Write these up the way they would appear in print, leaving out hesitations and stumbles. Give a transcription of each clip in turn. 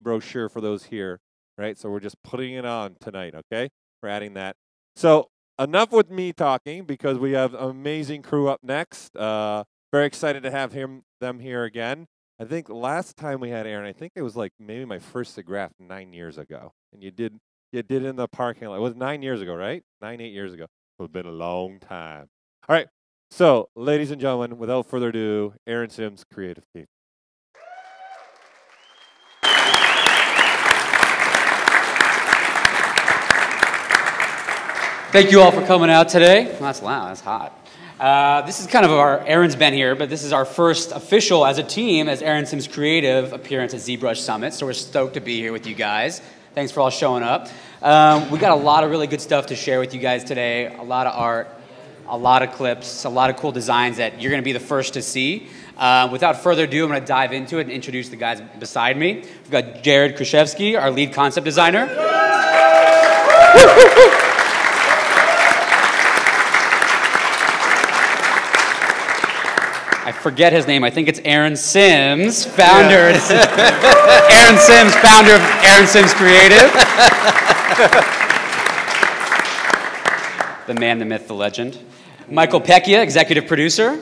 brochure for those here, right? So we're just putting it on tonight, okay? We're adding that. So enough with me talking because we have an amazing crew up next. Very excited to have them here again. I think last time we had Aaron, I think it was like maybe my first SIGGRAPH 9 years ago, and you did it in the parking lot. It was 9 years ago, right? 8 years ago. It's been a long time. All right. So, ladies and gentlemen, without further ado, Aaron Sims, creative team. Thank you all for coming out today. Well, that's loud. That's hot. This is kind of Aaron's been here, but this is our first official as a team as Aaron Sims Creative appearance at ZBrush Summit. So we're stoked to be here with you guys. Thanks for all showing up. We got a lot of really good stuff to share with you guys today. A lot of art, a lot of clips, a lot of cool designs that you're going to be the first to see. Without further ado, I'm going to dive into it and introduce the guys beside me. We've got Jared Krzyzewski, our lead concept designer. I forget his name. I think it's Aaron Sims, founder. Yeah. Aaron Sims, founder of Aaron Sims Creative. The man, the myth, the legend. Michael Pecchia, executive producer.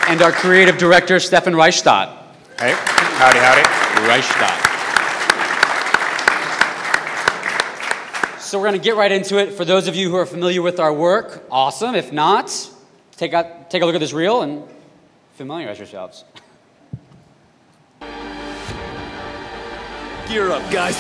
And our creative director, Stefan Reichstadt. Hey, howdy, howdy. Reichstadt. So we're going to get right into it. For those of you who are familiar with our work, awesome. If not, take a look at this reel and familiarize yourselves. Gear up, guys.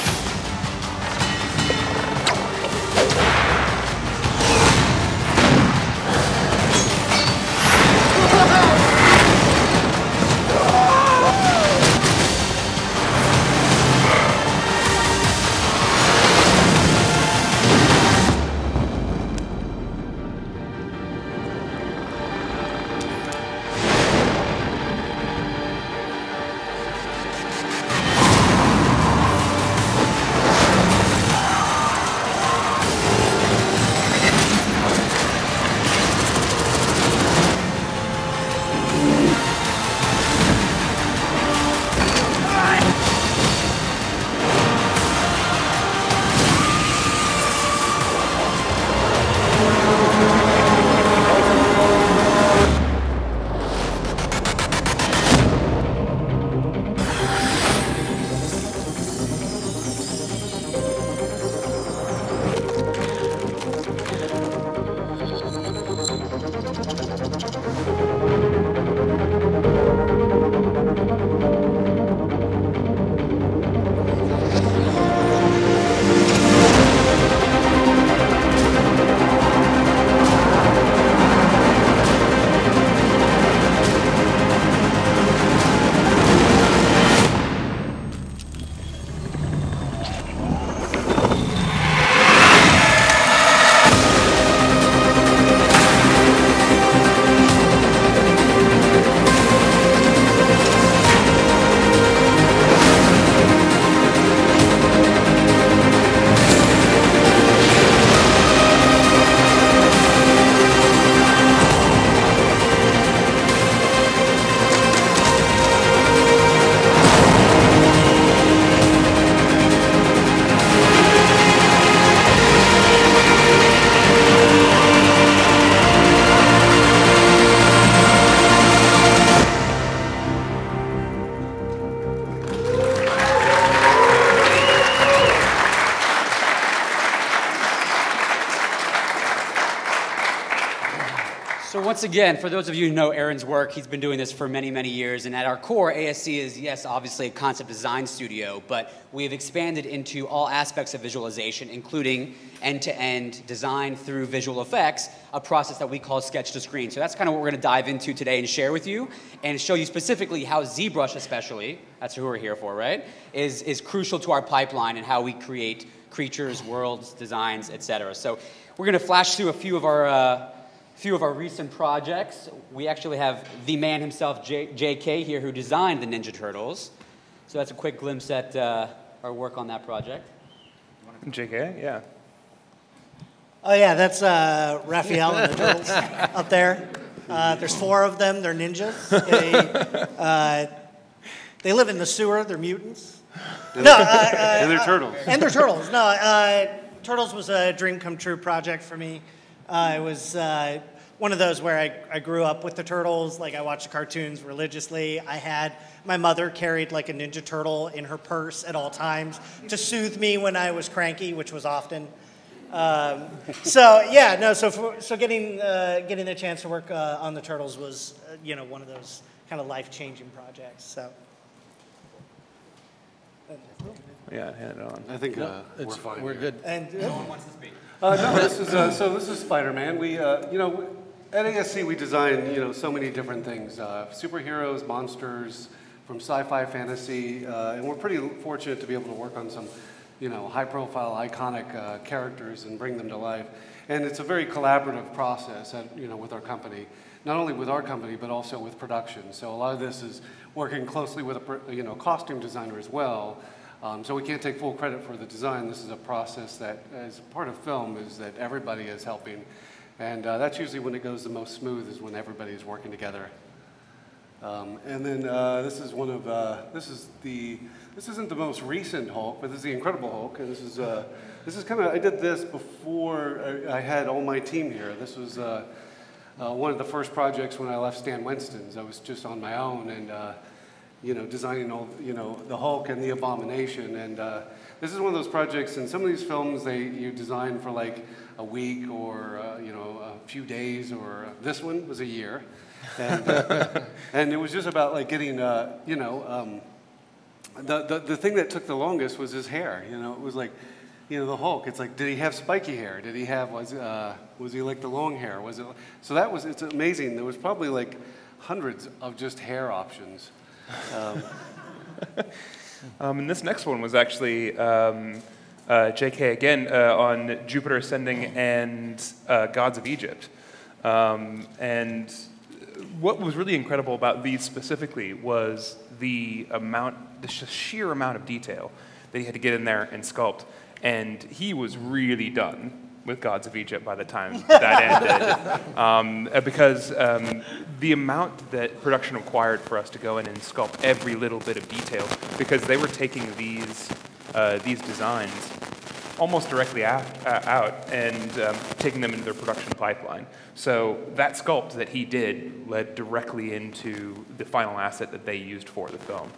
Once again, for those of you who know Aaron's work, he's been doing this for many, many years. And at our core, ASC is, yes, obviously a concept design studio, but we have expanded into all aspects of visualization, including end-to-end design through visual effects, a process that we call Sketch-to-Screen. So that's kind of what we're going to dive into today and share with you, and show you specifically how ZBrush especially, that's who we're here for, right, is crucial to our pipeline and how we create creatures, worlds, designs, etc. So we're going to flash through a few of our recent projects. We actually have the man himself, JK here, who designed the Ninja Turtles. So that's a quick glimpse at our work on that project. JK, yeah. Oh yeah, that's Raphael and the Turtles up there. There's 4 of them. They're ninjas. They live in the sewer. They're mutants. And they're turtles. And they're turtles. No, Turtles was a dream come true project for me. It was one of those where I grew up with the turtles. Like, I watched the cartoons religiously. My mother carried like a Ninja Turtle in her purse at all times to soothe me when I was cranky, which was often. So getting the chance to work on the Turtles was one of those kind of life-changing projects. So. Yeah, hand it on. I think we're fine. We're good. And no one wants to speak. No, this is Spider-Man. We, at ASC we design, so many different things: superheroes, monsters, from sci-fi, fantasy, and we're pretty fortunate to be able to work on some, high-profile, iconic characters and bring them to life. And it's a very collaborative process, with our company. Not only with our company, but also with production. So a lot of this is working closely with a costume designer as well. So we can't take full credit for the design. This is a process that, as part of film, is that everybody is helping. And that's usually when it goes the most smooth, is when everybody is working together. And then this is one of, this isn't the most recent Hulk, but this is the Incredible Hulk. And this is kind of, I did this before I had all my team here. This was one of the first projects when I left Stan Winston's. I was just on my own and, designing all, the Hulk and the Abomination. And this is one of those projects, and some of these films, you design for like a week or, a few days, or this one was a year. And, and it was just about like getting, the thing that took the longest was his hair. It was like, the Hulk. It's like, did he have spiky hair? Did he have, was he like the long hair? It's amazing. There was probably like hundreds of just hair options. And this next one was actually JK again on Jupiter Ascending and Gods of Egypt. And what was really incredible about these specifically was the sheer amount of detail that he had to get in there and sculpt. And he was really done with Gods of Egypt by the time that ended. Because the amount that production required for us to go in and sculpt every little bit of detail, because they were taking these designs almost directly out and taking them into their production pipeline. So that sculpt that he did led directly into the final asset that they used for the film,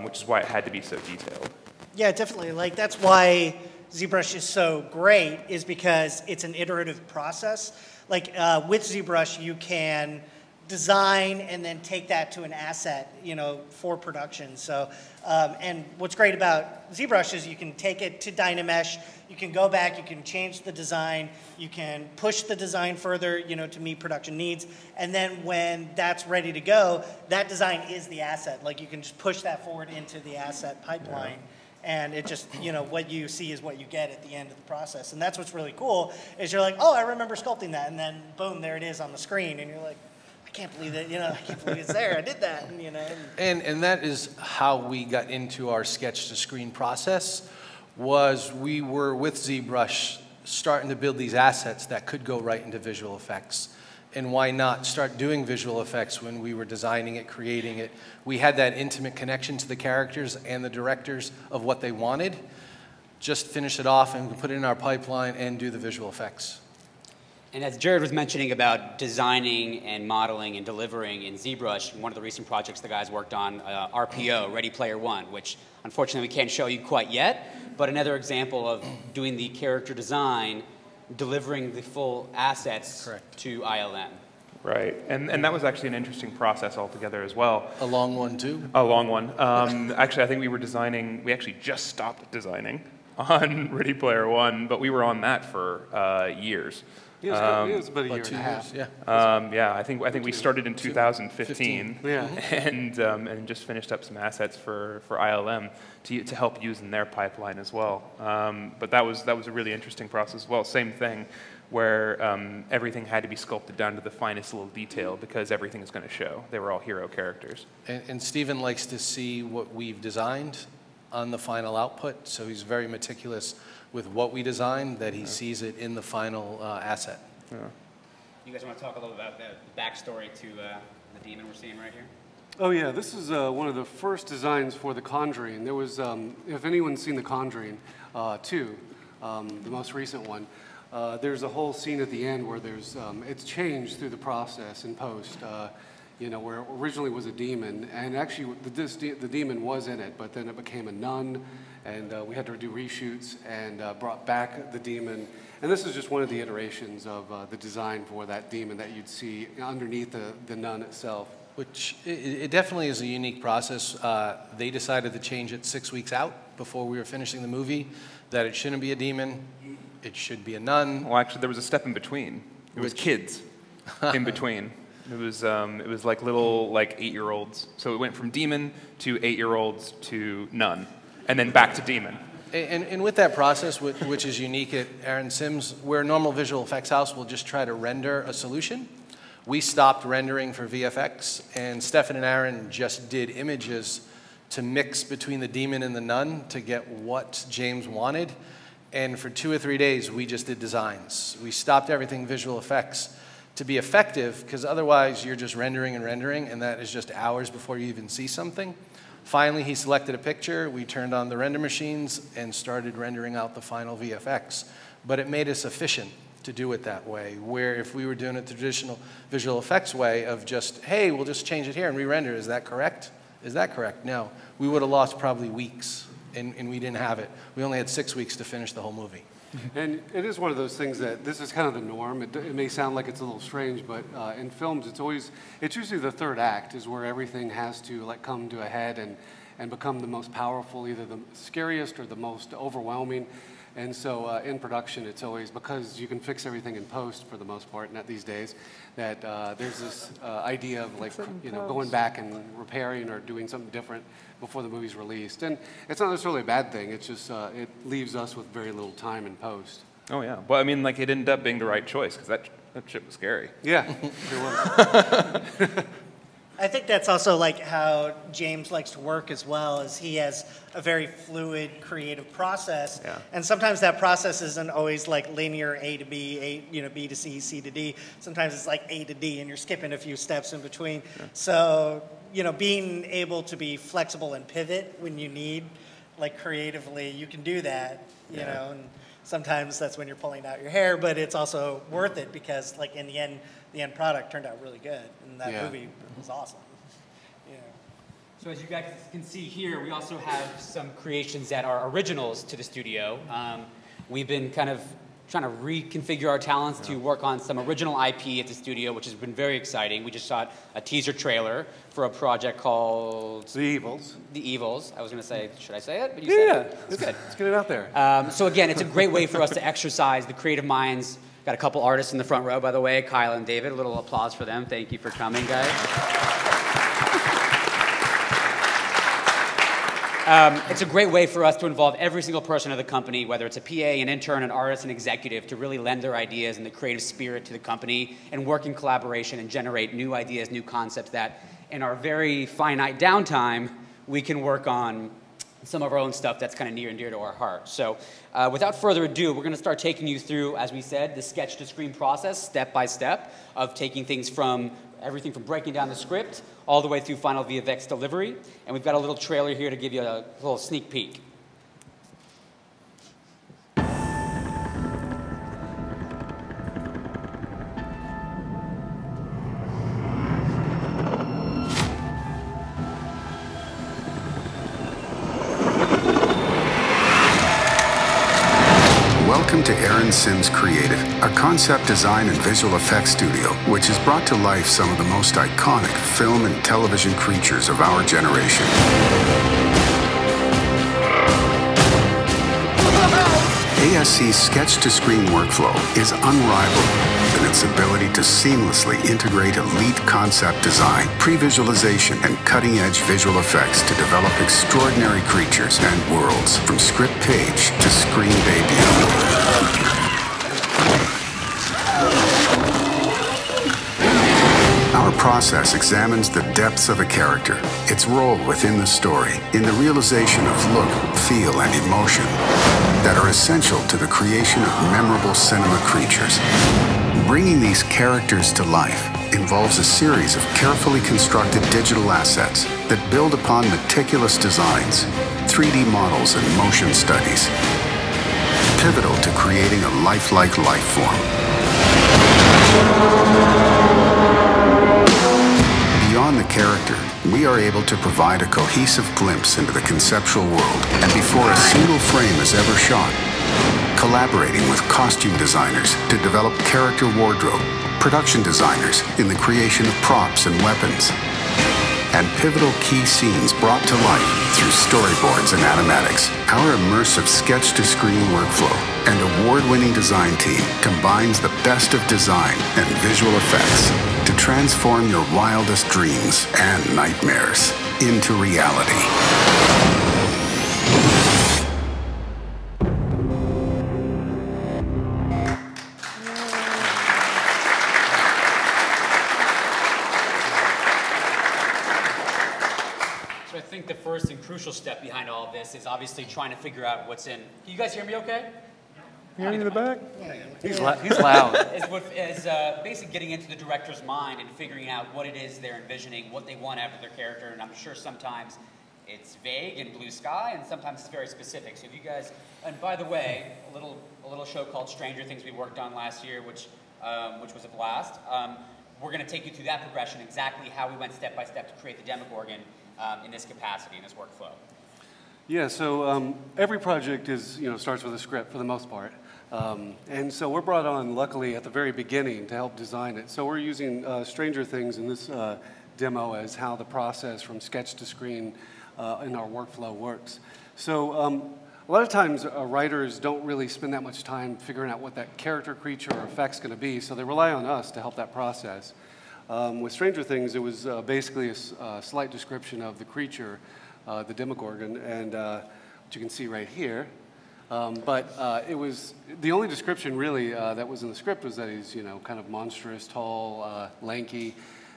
which is why it had to be so detailed. Yeah, definitely. Like, that's why ZBrush is so great, is because it's an iterative process. Like, with ZBrush, you can design and then take that to an asset, for production. So, and what's great about ZBrush is you can take it to Dynamesh, you can go back, you can change the design, you can push the design further, to meet production needs, and then when that's ready to go, that design is the asset. Like, you can just push that forward into the asset pipeline. Yeah. And it just, what you see is what you get at the end of the process. And that's what's really cool, is you're like, oh, I remember sculpting that. And then, boom, there it is on the screen. And you're like, I can't believe it, I can't believe it's there. I did that, And that is how we got into our Sketch-to-Screen process, was we were with ZBrush starting to build these assets that could go right into visual effects. And why not start doing visual effects when we were designing it, creating it? We had that intimate connection to the characters and the directors of what they wanted. Just finish it off and put it in our pipeline and do the visual effects. And as Jared was mentioning about designing and modeling and delivering in ZBrush, one of the recent projects the guys worked on, RPO, Ready Player One, which unfortunately we can't show you quite yet, but another example of doing the character design, delivering the full assets to ILM. Right, and that was actually an interesting process altogether as well. A long one too? A long one. Actually, I think we actually just stopped designing on Ready Player One, but we were on that for years. It was about a year and a half. Yeah, I think we started in 2015, and just finished up some assets for ILM to help use in their pipeline as well. But that was a really interesting process as well. Same thing, where everything had to be sculpted down to the finest little detail because everything is going to show. They were all hero characters. And Steven likes to see what we've designed on the final output, so he's very meticulous with what we designed, that he sees it in the final asset. Yeah. You guys want to talk a little about the backstory to the demon we're seeing right here? Oh yeah, this is one of the first designs for The Conjuring. There was, if anyone's seen The Conjuring 2, the most recent one, there's a whole scene at the end where there's, it's changed through the process in post. You know, where originally was a demon, and actually the demon was in it, but then it became a nun, and we had to do reshoots and brought back the demon. And this is just one of the iterations of the design for that demon that you'd see underneath the nun itself. Which, it definitely is a unique process. They decided to change it 6 weeks out before we were finishing the movie, that it shouldn't be a demon, it should be a nun. Well, actually, there was a step in between. It was kids in between. It was like little 8-year-olds. So it went from demon to 8-year-olds to nun, and then back to demon. And with that process, which is unique at Aaron Sims, we're a normal visual effects house, we'll just try to render a solution. We stopped rendering for VFX, and Stefan and Aaron just did images to mix between the demon and the nun to get what James wanted. And for 2 or 3 days, we just did designs. We stopped everything visual effects to be effective, because otherwise you're just rendering and rendering, and that is just hours before you even see something. Finally, he selected a picture, we turned on the render machines and started rendering out the final VFX. But it made us efficient to do it that way, where if we were doing it the traditional visual effects way of just, hey, we'll just change it here and re-render, is that correct? Is that correct? No. We would have lost probably weeks, and we didn't have it. We only had 6 weeks to finish the whole movie. And it is one of those things that this is kind of the norm. It may sound like it's a little strange, but in films, it's usually the third act is where everything has to come to a head and become the most powerful, either the scariest or the most overwhelming. And so in production, it's always, because you can fix everything in post for the most part, not these days, that there's this idea of going back and repairing or doing something different before the movie's released. And it's not necessarily a bad thing. It's just it leaves us with very little time in post. Oh yeah. Well, I mean, it ended up being the right choice, because that shit was scary. Yeah, it was. I think that's also how James likes to work as well, is he has a very fluid creative process. Yeah. And sometimes that process isn't always linear A to B, B to C, C to D. Sometimes it's A to D and you're skipping a few steps in between. Yeah. So, being able to be flexible and pivot when you need, creatively, you can do that, you know, and sometimes that's when you're pulling out your hair, but it's also worth it because in the end product turned out really good, and that movie was awesome. Yeah. So as you guys can see here, we also have some creations that are originals to the studio. We've been kind of trying to reconfigure our talents to work on some original IP at the studio, which has been very exciting. We just shot a teaser trailer for a project called The Evils. The Evils. I was going to say, should I say it? But you said it. It's good. Let's get it out there. So again, it's a great way for us to exercise the creative minds. Got a couple artists in the front row, by the way, Kyle and David. A little applause for them. Thank you for coming, guys. It's a great way for us to involve every single person of the company, whether it's a PA, an intern, an artist, an executive, to really lend their ideas and the creative spirit to the company and work in collaboration and generate new ideas, new concepts that, in our very finite downtime, we can work on some of our own stuff that's kind of near and dear to our heart. So without further ado, we're going to start taking you through, as we said, the sketch-to-screen process, step by step, of taking things from everything from breaking down the script all the way through final VFX delivery. And we've got a little trailer here to give you a little sneak peek. Welcome to Aaron Sims Creative, a concept design and visual effects studio which has brought to life some of the most iconic film and television creatures of our generation. ASC's sketch-to-screen workflow is unrivaled in its ability to seamlessly integrate elite concept design, pre-visualization, and cutting-edge visual effects to develop extraordinary creatures and worlds from script page to screen debut. Our process examines the depths of a character, its role within the story, in the realization of look, feel, and emotion that are essential to the creation of memorable cinema creatures. Bringing these characters to life involves a series of carefully constructed digital assets that build upon meticulous designs, 3D models, and motion studies, pivotal to creating a lifelike life form. Beyond the character, we are able to provide a cohesive glimpse into the conceptual world, and before a single frame is ever shot, collaborating with costume designers to develop character wardrobe, production designers in the creation of props and weapons, and pivotal key scenes brought to life through storyboards and animatics. Our immersive sketch-to-screen workflow and award-winning design team combines the best of design and visual effects to transform your wildest dreams and nightmares into reality. So I think the first and crucial step behind all of this is obviously trying to figure out what's in. Can you guys hear me okay? Hear me in the back? He's loud. Is basically getting into the director's mind and figuring out what it is they're envisioning, what they want out of their character, and I'm sure sometimes it's vague and blue sky, and sometimes it's very specific. So if you guys, and by the way, a little show called Stranger Things we worked on last year, which was a blast. We're going to take you through that progression, exactly how we went step by step to create the Demogorgon in this capacity, in this workflow. Yeah, so every project is, starts with a script for the most part. And so we're brought on, luckily, at the very beginning to help design it. So we're using Stranger Things in this demo as how the process from sketch to screen in our workflow works. So a lot of times writers don't really spend that much time figuring out what that character, creature, or effect's going to be, so they rely on us to help that process. With Stranger Things, it was basically a slight description of the creature, the Demogorgon, and what you can see right here. But it was the only description really that was in the script was that he's kind of monstrous, tall, lanky,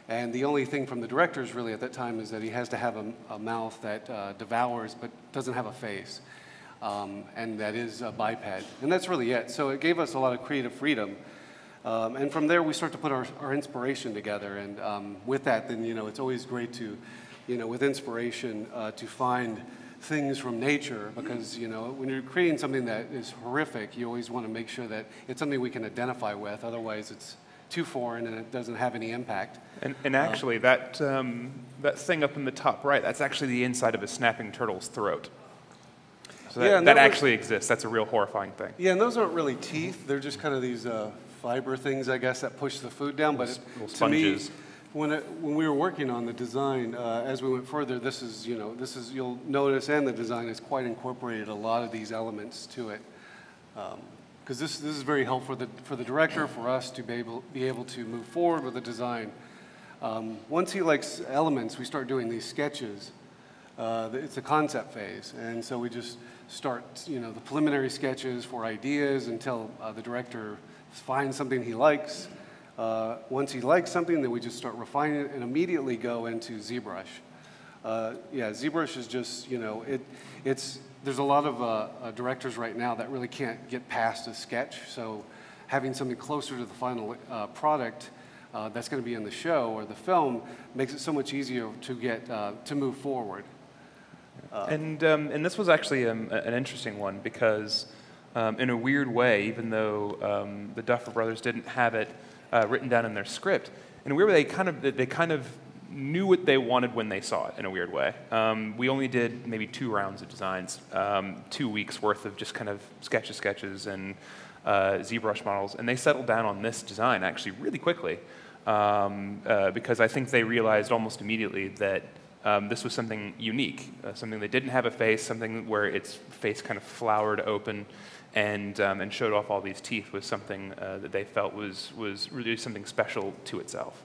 and the only thing from the directors really at that time is that he has to have a mouth that devours but doesn't have a face, and that is a biped, and that's really it. So it gave us a lot of creative freedom, and from there we start to put our inspiration together, and with that, then it's always great to, with inspiration to find things from nature, because when you're creating something that is horrific, you always want to make sure that it's something we can identify with. Otherwise, it's too foreign and it doesn't have any impact. And actually, that thing up in the top right, that's actually the inside of a snapping turtle's throat. So that actually exists. That's a real horrifying thing. Yeah, and those aren't really teeth. They're just kind of these fiber things, I guess, that push the food down. But little sponges. To me, when we were working on the design, as we went further, this is you'll notice, and the design has quite incorporated a lot of these elements to it, because this is very helpful for the director, for us to be able to move forward with the design. Once he likes elements, we start doing these sketches. It's a concept phase, and so we just start the preliminary sketches for ideas until the director finds something he likes. Once he likes something, then we just start refining it and immediately go into ZBrush. Yeah, ZBrush is just, there's a lot of directors right now that really can't get past a sketch, so having something closer to the final product that's going to be in the show or the film makes it so much easier to get, to move forward. And this was actually an interesting one because in a weird way, even though the Duffer Brothers didn't have it written down in their script, in a weird way, they kind of knew what they wanted when they saw it. In a weird way, we only did maybe 2 rounds of designs, 2 weeks worth of just kind of sketches and ZBrush models, and they settled down on this design actually really quickly because I think they realized almost immediately that this was something unique, something that didn't have a face, something where its face kind of flowered open and showed off all these teeth was something that they felt was really something special to itself.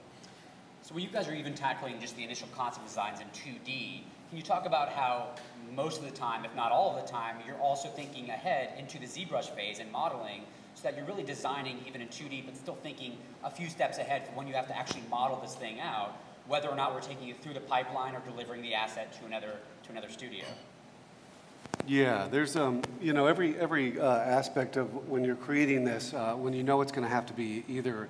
So when you guys are even tackling just the initial concept designs in 2D, can you talk about how most of the time, if not all of the time, you're also thinking ahead into the ZBrush phase and modeling so that you're really designing even in 2D, but still thinking a few steps ahead for when you have to actually model this thing out, whether or not we're taking it through the pipeline or delivering the asset to another studio. Yeah, there's you know, every aspect of when you're creating this, when you know it's going to have to be either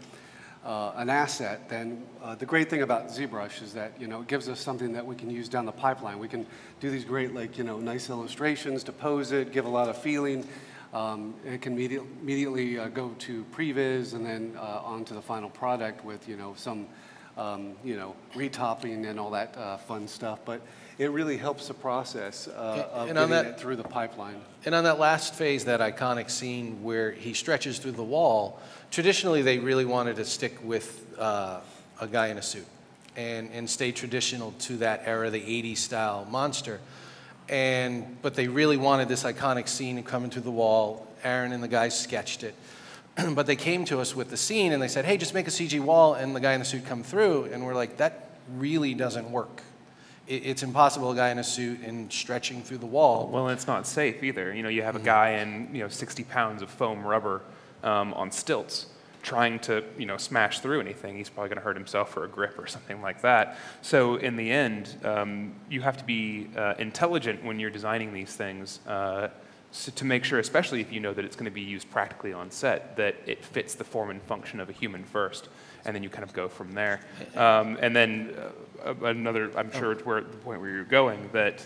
an asset, then the great thing about ZBrush is that, you know, it gives us something that we can use down the pipeline. We can do these great, like, you know, nice illustrations to pose it, give a lot of feeling. It can immediately go to previs and then on to the final product with, you know, some, you know, retopping and all that fun stuff. But it really helps the process of getting it through the pipeline. And on that last phase, that iconic scene where he stretches through the wall, traditionally they really wanted to stick with a guy in a suit and stay traditional to that era, the 80s style monster. But they really wanted this iconic scene coming through the wall. Aaron and the guys sketched it. But they came to us with the scene and they said, hey, just make a CG wall and the guy in the suit come through. And we're like, that really doesn't work. It's impossible, a guy in a suit and stretching through the wall. Well, it's not safe either. You know, you have a guy in, you know, 60 pounds of foam rubber on stilts trying to, you know, smash through anything. He's probably going to hurt himself for a grip or something like that. So in the end, you have to be intelligent when you're designing these things so to make sure, especially if you know that it's going to be used practically on set, that it fits the form and function of a human first, and then you kind of go from there. And then another, I'm sure it's where the point where you're going, that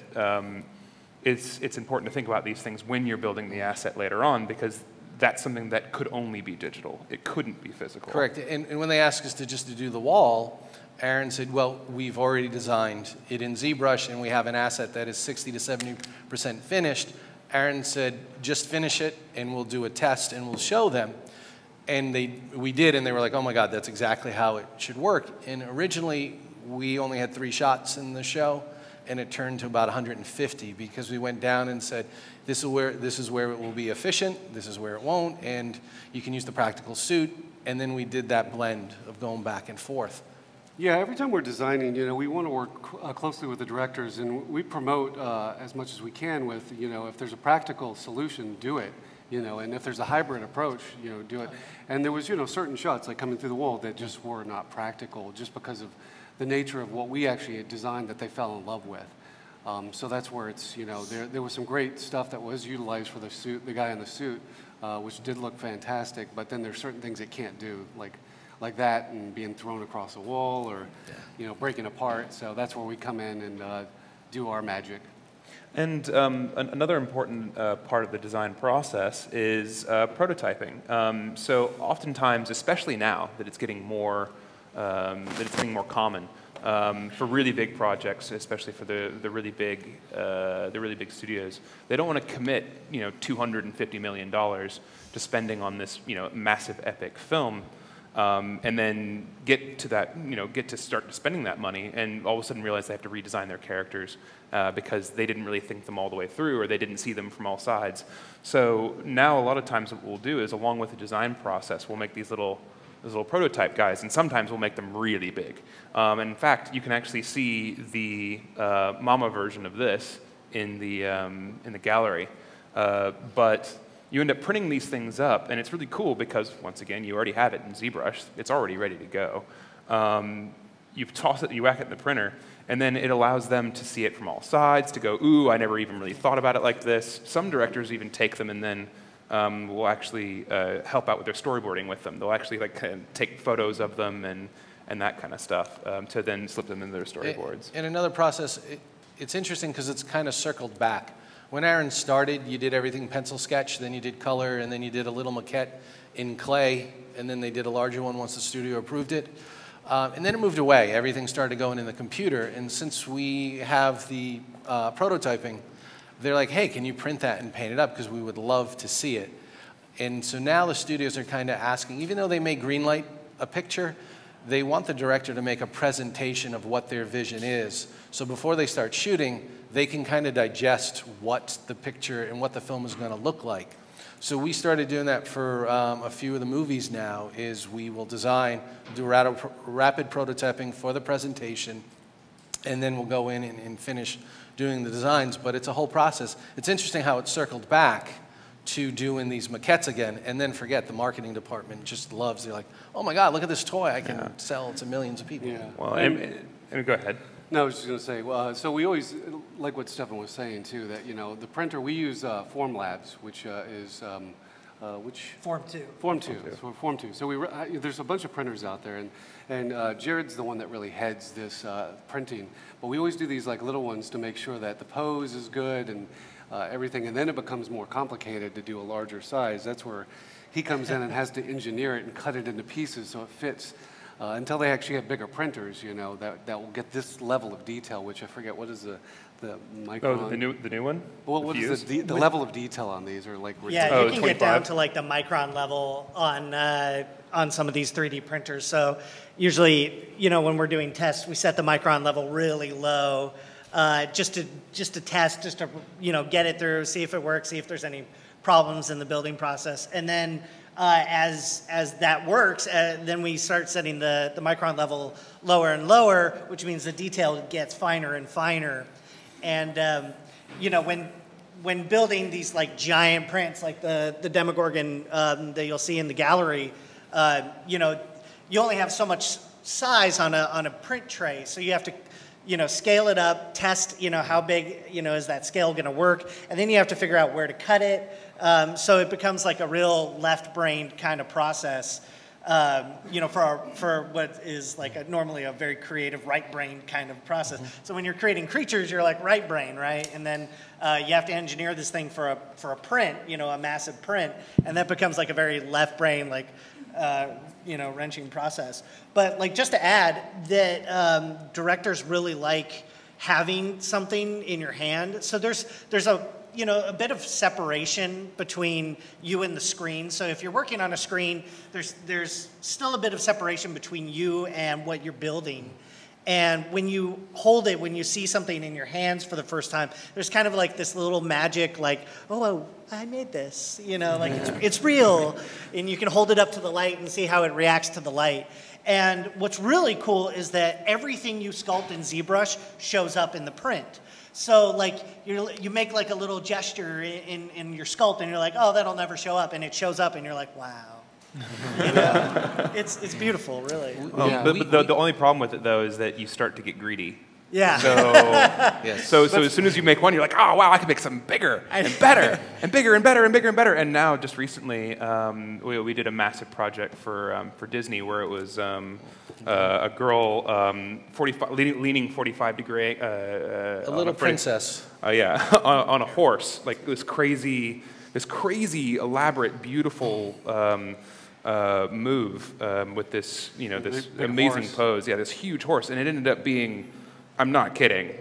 it's important to think about these things when you're building the asset later on, because that's something that could only be digital. It couldn't be physical. Correct. And when they asked us to just to do the wall, Aaron said, well, we've already designed it in ZBrush, and we have an asset that is 60 to 70% finished. Aaron said, just finish it, and we'll do a test, and we'll show them. And we did, and they were like, oh my God, that's exactly how it should work. And originally, we only had 3 shots in the show, and it turned to about 150 because we went down and said, this is where it will be efficient, this is where it won't, and you can use the practical suit. And then we did that blend of going back and forth. Yeah, every time we're designing, you know, we want to work closely with the directors, and we promote as much as we can with, you know, if there's a practical solution, do it, you know, and if there's a hybrid approach, you know, do it. And there was, you know, certain shots like coming through the wall that just were not practical just because of the nature of what we actually had designed that they fell in love with. So that's where it's, you know, there was some great stuff that was utilized for the suit, the guy in the suit, which did look fantastic, but then there's certain things it can't do, like that and being thrown across a wall or, you know, breaking apart. So that's where we come in and do our magic. And another important part of the design process is prototyping. So oftentimes, especially now that it's getting more common for really big projects, especially for the really big studios, they don't want to commit, you know, $250 million to spending on this, you know, massive epic film. And then get to start spending that money and all of a sudden realize they have to redesign their characters because they didn't really think them all the way through or they didn't see them from all sides. So now a lot of times what we'll do is, along with the design process, we'll make these little prototype guys, and sometimes we'll make them really big. In fact, you can actually see the Mama version of this in the gallery. But you end up printing these things up, and it's really cool because, once again, you already have it in ZBrush. It's already ready to go. You toss it, you whack it in the printer, and then it allows them to see it from all sides, to go, ooh, I never even really thought about it like this. Some directors even take them and then will actually help out with their storyboarding with them. They'll actually take photos of them and that kind of stuff to then slip them into their storyboards. And another process, it's interesting because it's kind of circled back. When Aaron started, you did everything pencil sketch, then you did color, and then you did a little maquette in clay, and then they did a larger one once the studio approved it. And then it moved away. Everything started going in the computer, and since we have the prototyping, they're like, hey, can you print that and paint it up? Because we would love to see it. And so now the studios are kind of asking, even though they may greenlight a picture, they want the director to make a presentation of what their vision is. So before they start shooting, they can kind of digest what the picture and what the film is going to look like. So we started doing that for a few of the movies now, is we will design, do rapid prototyping for the presentation, and then we'll go in and finish doing the designs. But it's a whole process. It's interesting how it circled back to doing these maquettes again, and then forget the marketing department just loves. They're like, oh my God, look at this toy! I can sell to millions of people. Yeah. Well, and go ahead. No, I was just going to say, so we always, like what Stefan was saying too, that, you know, the printer, we use Formlabs, which is, Form 2. Form 2. So Form 2. So there's a bunch of printers out there, and Jared's the one that really heads this printing. But we always do these like little ones to make sure that the pose is good and everything, and then it becomes more complicated to do a larger size. That's where he comes in and has to engineer it and cut it into pieces so it fits. Until they actually have bigger printers, you know, that will get this level of detail, which I forget, what is the micron? Oh, the new one? Well, what is the level of detail on these are like Yeah, you can 25? get down to like the micron level on some of these 3D printers. So usually, you know, when we're doing tests, we set the micron level really low, just to test, just to, you know, get it through, see if it works, see if there's any problems in the building process, and then as that works, then we start setting the micron level lower and lower, which means the detail gets finer and finer. And you know, when building these like giant prints, like the Demogorgon that you'll see in the gallery, you know, you only have so much size on a print tray, so you have to, you know, scale it up, test, you know, how big, you know, is that scale going to work, and then you have to figure out where to cut it. So it becomes like a real left-brained kind of process, you know, for what is like normally a very creative right-brained kind of process. So when you're creating creatures, you're like right brain, right? And then you have to engineer this thing for a print, you know, a massive print, and that becomes like a very left-brain, like, you know, wrenching process. But like, just to add that directors really like having something in your hand. So there's a, you know, a bit of separation between you and the screen. So if you're working on a screen, there's still a bit of separation between you and what you're building. And when you hold it, when you see something in your hands for the first time, there's kind of like this little magic, like, oh, I made this, you know, like it's real. And you can hold it up to the light and see how it reacts to the light. And what's really cool is that everything you sculpt in ZBrush shows up in the print. So like you make like a little gesture in your sculpt, and you're like, oh, that'll never show up, and it shows up, and you're like, wow. You know, it's beautiful, really. But the only problem with it though is that you start to get greedy. Yeah. So Yes. so as soon as you make one, you're like, oh wow, I can make something bigger and better and bigger and better and bigger and better. And now, just recently, we did a massive project for Disney where it was a girl leaning 45 degree. A little princess. Yeah, on a horse, like this crazy elaborate, beautiful move with this, you know, this big amazing horse. pose. Yeah, this huge horse, and it ended up being, I'm not kidding,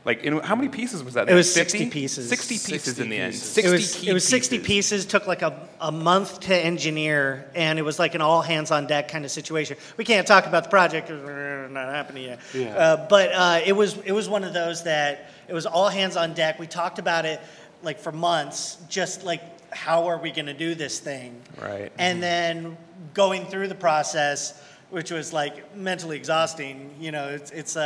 like, you know, how many pieces was that? It was 50? 60 pieces. 60 pieces in the end. pieces. 60 It was 60 pieces, took like a month to engineer, and it was like an all hands on deck kind of situation. We can't talk about the project, it's not happening yet. Yeah. But it was one of those that it was all hands on deck. We talked about it like for months, just like, how are we going to do this thing? Right. And then going through the process, which was like mentally exhausting, you know, it's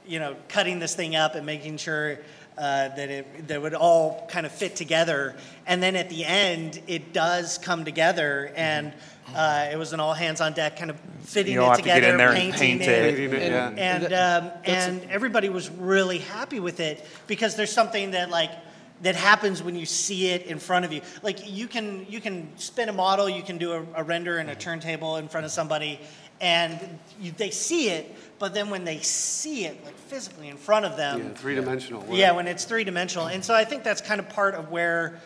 you know, cutting this thing up and making sure that it would all kind of fit together. And then at the end, it does come together, and it was an all hands on deck, kind of fitting You all it have to get together, in there and painting paint it. it. And everybody was really happy with it, because there's something that happens when you see it in front of you. Like you can spin a model, you can do a render in a turntable in front of somebody, and they see it, but then when they see it like physically in front of them, Yeah, three-dimensional. yeah, when it's three-dimensional. And so I think that's kind of part of where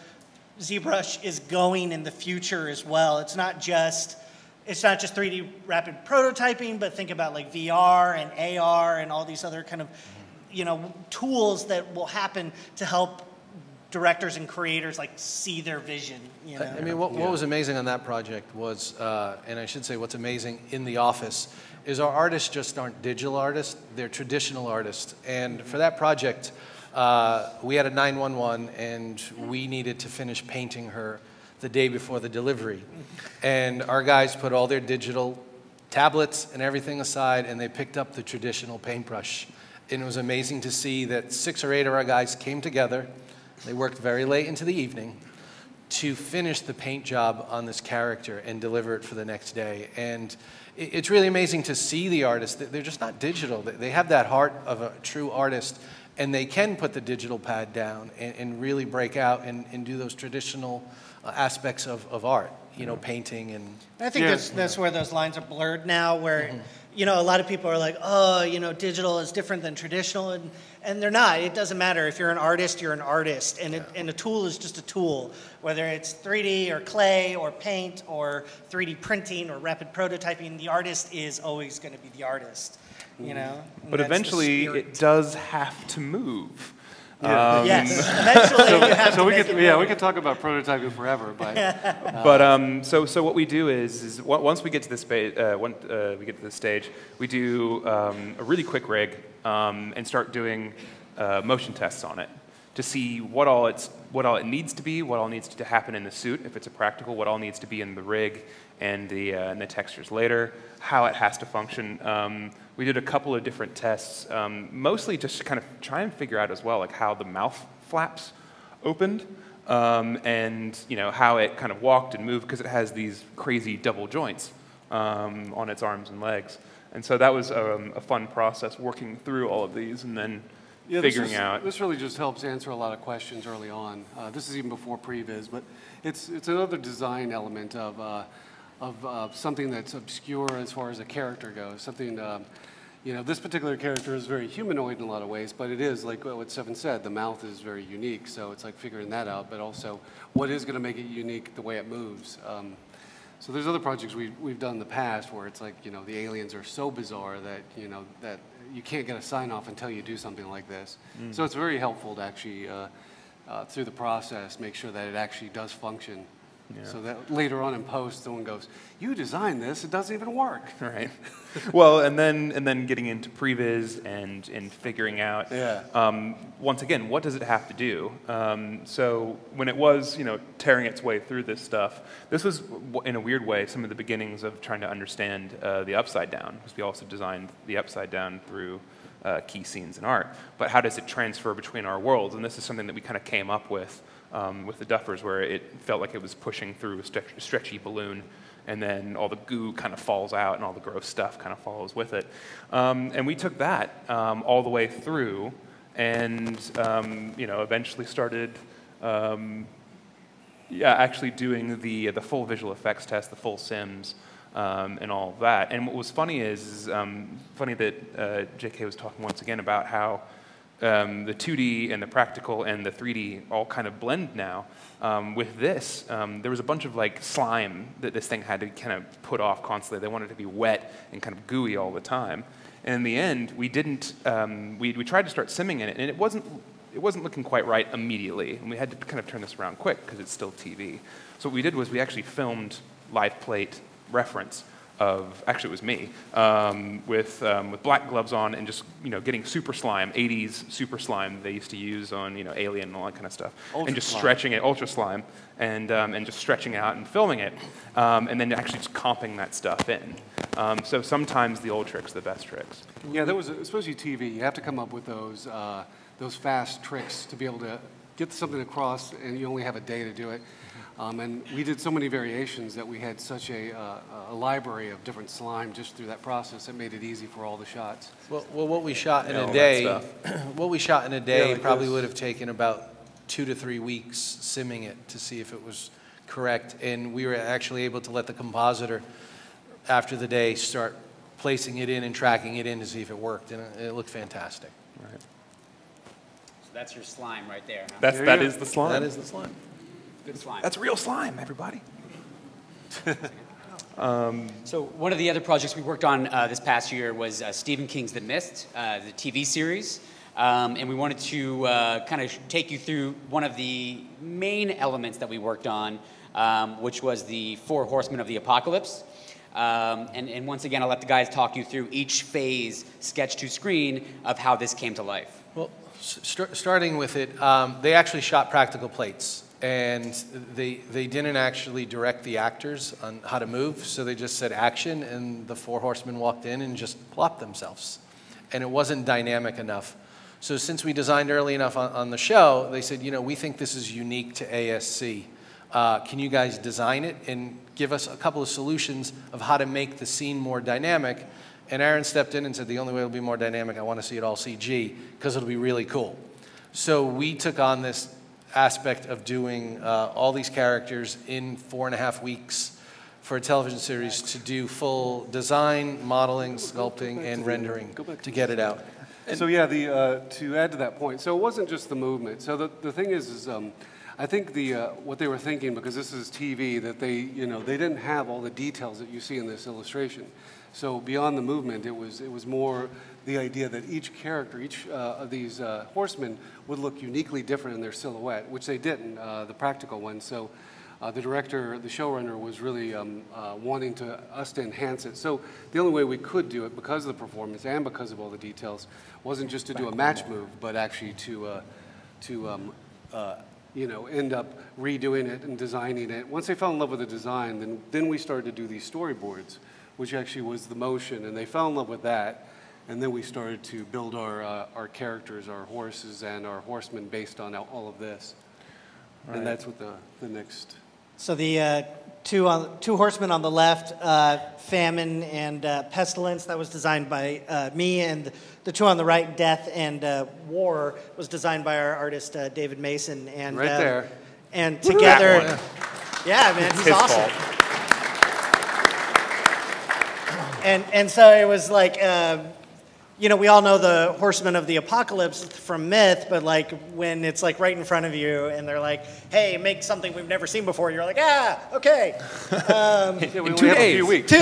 ZBrush is going in the future as well. It's not just 3D rapid prototyping, but think about like VR and AR and all these other kind of, you know, tools that will happen to help directors and creators like see their vision. You know? I mean, what was amazing on that project was, and I should say what's amazing in the office, is our artists just aren't digital artists, they're traditional artists. And for that project, we had a 911, and we needed to finish painting her the day before the delivery. And our guys put all their digital tablets and everything aside, and they picked up the traditional paintbrush. And it was amazing to see that 6 or 8 of our guys came together. They worked very late into the evening to finish the paint job on this character and deliver it for the next day. And it's really amazing to see the artists. They're just not digital. They have that heart of a true artist, and they can put the digital pad down and really break out and do those traditional aspects of art, you know, painting and... I think that's where those lines are blurred now, where, you know, a lot of people are like, oh, you know, digital is different than traditional, and they're not. It doesn't matter. If you're an artist, you're an artist, and a tool is just a tool, whether it's 3D or clay or paint or 3D printing or rapid prototyping, the artist is always going to be the artist, you know? But eventually, it does have to move. Yes, eventually you have to make it move. We could talk about prototyping forever, but so what we do is once we get to this stage, we do a really quick rig and start doing motion tests on it to see what all it needs to be, what all needs to happen in the suit if it's a practical, what all needs to be in the rig and the textures later, how it has to function. We did a couple of different tests, mostly just to kind of try and figure out as well, like how the mouth flaps opened, and you know how it kind of walked and moved because it has these crazy double joints on its arms and legs. And so that was a fun process working through all of these and then figuring out. This really just helps answer a lot of questions early on. This is even before previs, but it's another design element of something that's obscure as far as a character goes. Something, you know, this particular character is very humanoid in a lot of ways, but it is, like what Seven said, the mouth is very unique, so it's like figuring that out, but also what is going to make it unique, the way it moves. So there's other projects we've done in the past where it's like, you know, the aliens are so bizarre that, you know, that you can't get a sign-off until you do something like this. So it's very helpful to actually, through the process, make sure that it actually does function. Yeah. So that later on in post, someone goes, "You designed this; it doesn't even work." Right. Well, and then getting into previs and figuring out. Once again, what does it have to do? So when it was, you know, tearing its way through this stuff, this was in a weird way some of the beginnings of trying to understand the upside down, because we also designed the upside down through key scenes in art. But how does it transfer between our worlds? And this is something that we kind of came up with the Duffers, where it felt like it was pushing through a stretchy balloon, and then all the goo kind of falls out and all the gross stuff kind of follows with it. And we took that all the way through and you know, eventually started actually doing the full visual effects test, the full sims, and all of that. And what was funny is funny that JK was talking once again about how the 2D and the practical and the 3D all kind of blend now. With this, there was a bunch of like slime that this thing had to kind of put off constantly. They wanted it to be wet and kind of gooey all the time. And in the end, we didn't. We tried to start simming in it, and it wasn't looking quite right immediately. And we had to kind of turn this around quick because it's still TV. So what we did was we actually filmed live plate reference of, actually it was me, with black gloves on and just, you know, getting super slime, 80s super slime they used to use on, you know, Alien and all that kind of stuff. And just stretching it, ultra slime, and just stretching out and filming it, and then actually just comping that stuff in. So sometimes the old tricks are the best tricks. Yeah, there was, especially TV, you have to come up with those fast tricks to be able to get something across, and you only have a day to do it. And we did so many variations that we had such a library of different slime just through that process. It made it easy for all the shots. Well, what we shot in a day, probably would have taken about 2 to 3 weeks simming it to see if it was correct. And we were actually able to let the compositor, after the day, start placing it in and tracking it in to see if it worked. And it looked fantastic. Right. So that's your slime right there, huh? That is the slime. That is the slime. Good slime. That's real slime, everybody. So one of the other projects we worked on this past year was Stephen King's The Mist, the TV series. And we wanted to kind of take you through one of the main elements that we worked on, which was the 4 Horsemen of the Apocalypse. And once again, I'll let the guys talk you through each phase, Sketch-2-Screen, of how this came to life. Well, starting with it, they actually shot practical plates. And they didn't actually direct the actors on how to move, so they just said action, and the 4 horsemen walked in and just plopped themselves. And it wasn't dynamic enough. So since we designed early enough on the show, they said, you know, we think this is unique to ASC. Can you guys design it and give us a couple of solutions of how to make the scene more dynamic? And Aaron stepped in and said, the only way it'll be more dynamic, I want to see it all CG, because it'll be really cool. So we took on this aspect of doing all these characters in 4.5 weeks for a television series to do full design, modeling, sculpting, and rendering to get it out. So yeah, to add to that point, so it wasn't just the movement. So the thing is I think what they were thinking, because this is TV, that they didn't have all the details that you see in this illustration. So beyond the movement, it was more the idea that each character, each of these horsemen would look uniquely different in their silhouette, which they didn't, the practical one. So the director, the showrunner, was really wanting us to enhance it. So the only way we could do it, because of the performance and because of all the details, wasn't just to do a match move, but actually to end up redoing it and designing it. Once they fell in love with the design, then we started to do these storyboards, which actually was the motion, and they fell in love with that. And then we started to build our characters, our horses, and our horsemen based on all of this. Right. And that's what the next. So the two horsemen on the left, Famine and Pestilence, that was designed by me, and the two on the right, Death and War, was designed by our artist David Mason. And right there. And together, yeah, man, he's awesome. Fault. And so it was like, we all know the Horsemen of the Apocalypse from myth, but like when it's like right in front of you and they're like, hey, make something we've never seen before, you're like, okay. In 2 days. A few weeks. 2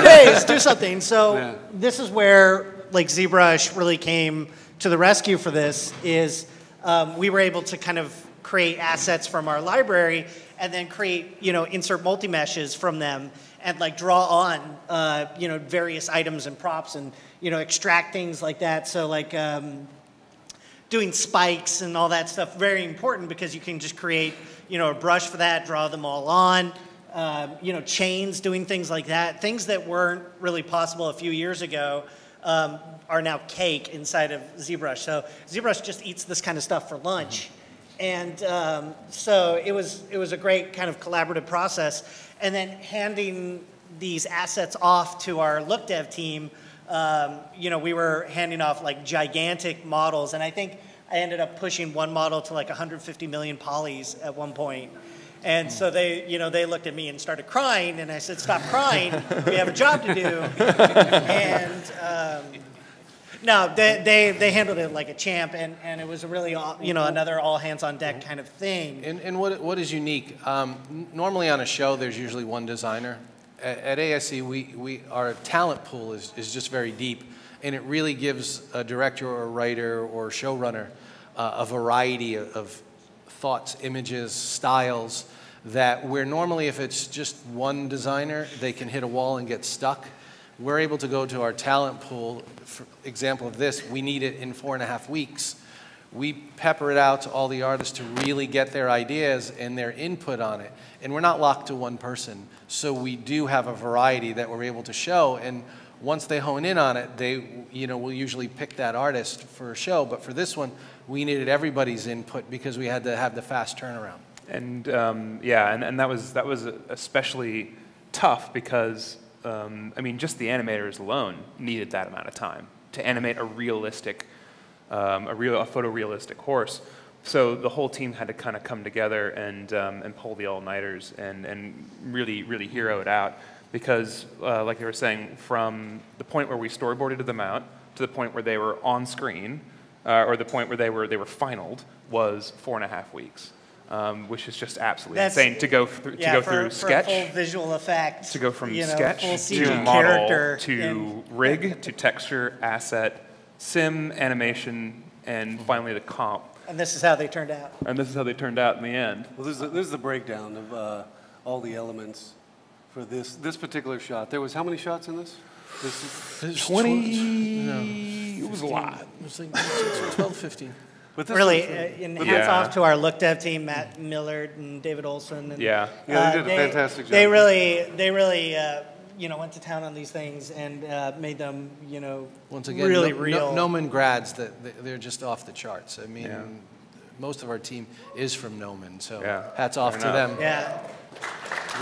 days, do something. So This is where like ZBrush really came to the rescue for this, is we were able to kind of create assets from our library and then create, insert multi-meshes from them and like draw on, various items and props and, extract things like that. So like doing spikes and all that stuff, very important, because you can just create, a brush for that, draw them all on. Chains, doing things like that. Things that weren't really possible a few years ago are now cake inside of ZBrush. So ZBrush just eats this kind of stuff for lunch. And so it was a great kind of collaborative process. And then handing these assets off to our look dev team, we were handing off like gigantic models. And I think I ended up pushing one model to like 150 million polys at one point. And so they looked at me and started crying, and I said, stop crying, we have a job to do. And no, they handled it like a champ, and it was a really, another all hands on deck kind of thing. And what is unique, normally on a show there's usually one designer. At ASC, our talent pool is just very deep, and it really gives a director or a writer or showrunner a variety of thoughts, images, styles, that where normally if it's just one designer, they can hit a wall and get stuck. We're able to go to our talent pool. For example of this, we need it in 4.5 weeks. We pepper it out to all the artists to really get their ideas and their input on it. And we're not locked to one person. So we do have a variety that we're able to show. And once they hone in on it, they will usually pick that artist for a show. But for this one, we needed everybody's input because we had to have the fast turnaround. And and that was especially tough because just the animators alone needed that amount of time to animate a realistic, a photorealistic horse. So the whole team had to kind of come together and pull the all-nighters and really hero it out. Because, like they were saying, from the point where we storyboarded them out to the point where they were on screen, or the point where they were finaled, was 4.5 weeks, which is just absolutely insane to go through Sketch, for full visual effects, to go from Sketch to model to rig to texture, asset, sim, animation, and finally the comp. And this is how they turned out. And this is how they turned out in the end. Well, this is the breakdown of all the elements for this particular shot. There was how many shots in this? 20. No, It was a lot. It was like 12, 15. But this Really, was, hats off to our look dev team, Matt Millard and David Olson. And, they did a fantastic job. They really went to town on these things and made them, once again, really real. Nomen grads, they're just off the charts. I mean, most of our team is from Noman, so Yeah, hats off fair to enough. them. Yeah.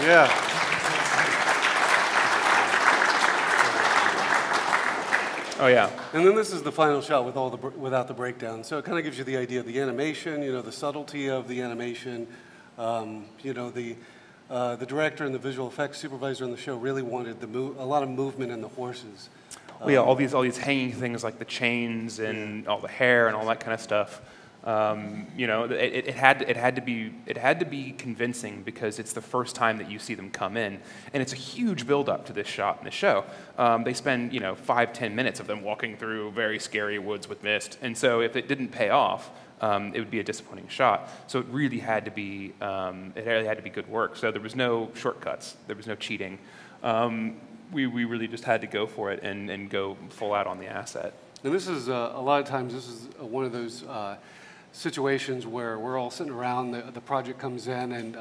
Yeah. Oh yeah. And then this is the final shot with all the without the breakdown. So it kind of gives you the idea of the animation, you know, the subtlety of the animation. You know, the director and the visual effects supervisor on the show really wanted a lot of movement in the horses. Well, yeah, all these hanging things like the chains and all the hair and all that kind of stuff. You know, it had to be convincing because it's the first time that you see them come in, and it's a huge build-up to this shot in the show. They spend 5-10 minutes of them walking through very scary woods with mist, and so if it didn't pay off, it would be a disappointing shot. So it really had to be good work. So there was no shortcuts, there was no cheating. We really just had to go for it and go full out on the asset. And this is, a lot of times, this is one of those situations where we're all sitting around, the project comes in, and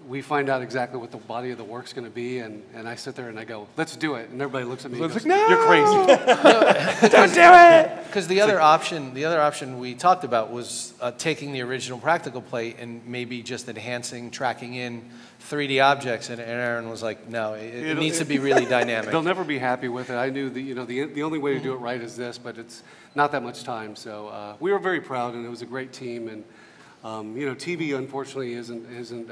we find out exactly what the body of the work's going to be, and I sit there and I go, let's do it. And everybody looks at me and goes, no! You're crazy. Don't do it! Because the other option we talked about was taking the original practical plate and maybe just enhancing, tracking in 3D objects, and Aaron was like, no, it needs to be really dynamic. They'll never be happy with it. I knew the only way to do it right is this, but it's not that much time. So we were very proud, and it was a great team. And TV unfortunately isn't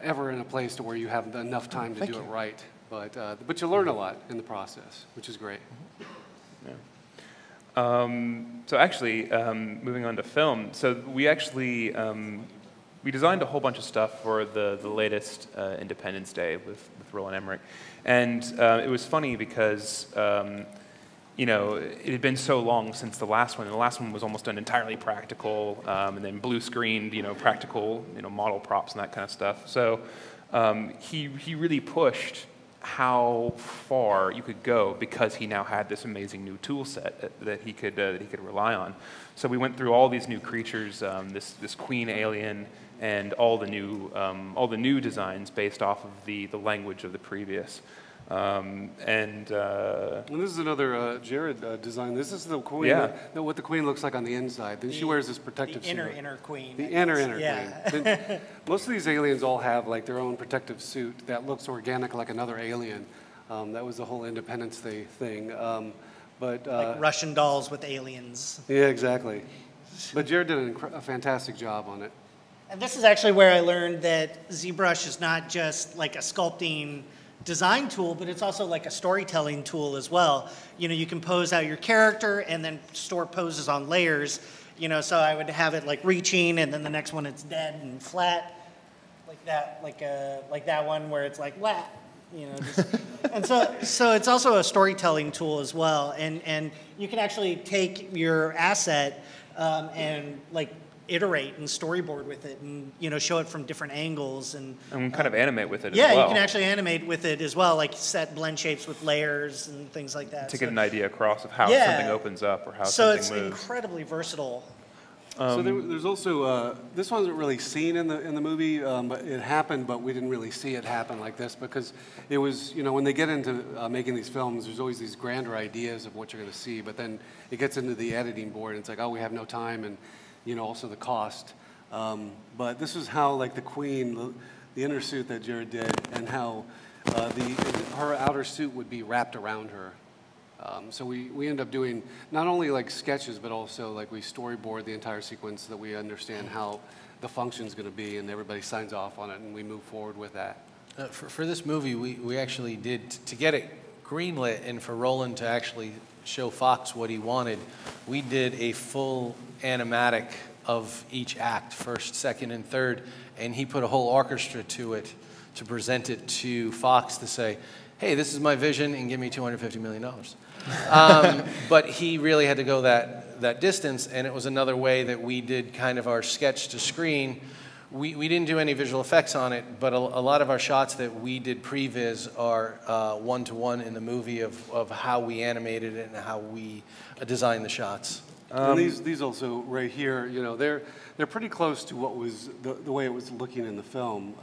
ever in a place to where you have enough time to do it right. But you learn a lot in the process, which is great. Yeah. So actually, moving on to film. So we actually. We designed a whole bunch of stuff for the latest Independence Day with Roland Emmerich. And it was funny because, it had been so long since the last one. And the last one was almost done entirely practical, and then blue screened, practical, model props and that kind of stuff. So he really pushed how far you could go because he now had this amazing new tool set that he could rely on. So we went through all these new creatures, this queen alien, and all the new designs based off of the language of the previous. And this is another Jared design. This is the queen. Yeah. What the queen looks like on the inside. Then she wears this protective suit. The inner queen. The inner Yeah. queen. Then most of these aliens all have like their own protective suit that looks organic like another alien. That was the whole Independence Day thing. Like Russian dolls with aliens. Yeah, exactly. But Jared did a fantastic job on it. And this is actually where I learned that ZBrush is not just like a sculpting design tool, but it's also like a storytelling tool as well. You can pose out your character and then store poses on layers. So I would have it like reaching, and then the next one it's dead and flat, like that, like that one where it's like flat. And so it's also a storytelling tool as well. And you can actually take your asset and like iterate and storyboard with it, and show it from different angles, and kind of animate with it as yeah, well. you can actually animate with it as well, like set blend shapes with layers and things like that to get an idea across of how something opens up or how something moves. So it's incredibly versatile. So there's also this wasn't really seen in the movie, but it happened, but we didn't really see it happen like this because it was when they get into making these films, there's always these grander ideas of what you're going to see, but then it gets into the editing board and it's like, oh, we have no time, and also the cost. But this is how like the queen, the inner suit that Jared did, and how her outer suit would be wrapped around her. So we end up doing not only like sketches, but also like we storyboard the entire sequence so that we understand how the function's going to be, and everybody signs off on it, and we move forward with that. For this movie, we actually did, to get it greenlit and for Roland to actually show Fox what he wanted, we did a full animatic of each act, first, second, and third, and he put a whole orchestra to it to present it to Fox to say, hey, this is my vision, and give me $250 million. But he really had to go that distance, and it was another way that we did kind of our sketch-to-screen. We didn't do any visual effects on it, but a lot of our shots that we did previs are one-to-one in the movie of how we animated it and how we designed the shots. And these also right here, they're pretty close to what was the way it was looking in the film.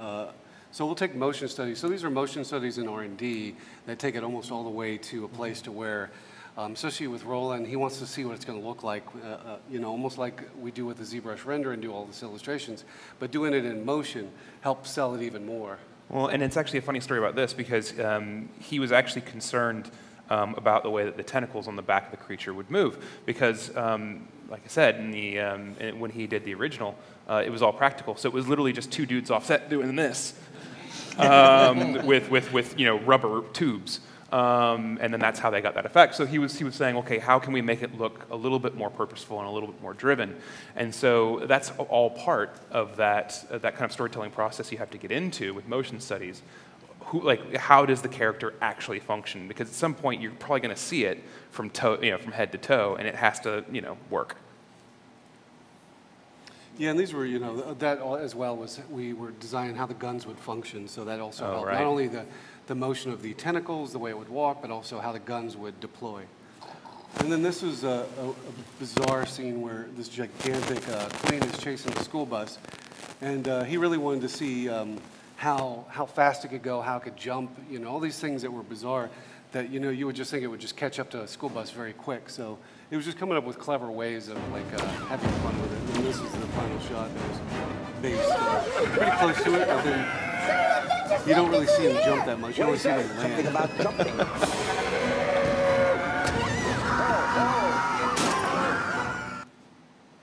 So we'll take motion studies. So these are motion studies in R&D that take it almost all the way to a place to where especially with Roland. He wants to see what it's going to look like, you know, almost like we do with the ZBrush render and do all these illustrations. But doing it in motion helps sell it even more. Well, and it's actually a funny story about this because he was actually concerned about the way that the tentacles on the back of the creature would move because, like I said, when he did the original, it was all practical. So it was literally just two dudes offset doing this with you know, rubber tubes. And then that's how they got that effect. So he was saying, okay, how can we make it look a little bit more purposeful and a little bit more driven? And so that's all part of that kind of storytelling process you have to get into with motion studies. How does the character actually function? Because at some point you're probably going to see it from head to toe, and it has to, you know, work. Yeah, and these were, you know, that as well was we were designing how the guns would function, so that also helped. Right. Not only the motion of the tentacles, the way it would walk, but also how the guns would deploy. And then this was a bizarre scene where this gigantic queen is chasing the school bus, and he really wanted to see how fast it could go, how it could jump, you know, all these things that were bizarre that, you know, you would just think it would just catch up to a school bus very quick. So it was just coming up with clever ways of like having fun with it. And this is the final shot. There's base pretty close to it, but then you don't really see him jump that much. You only see him land. Something about jumping.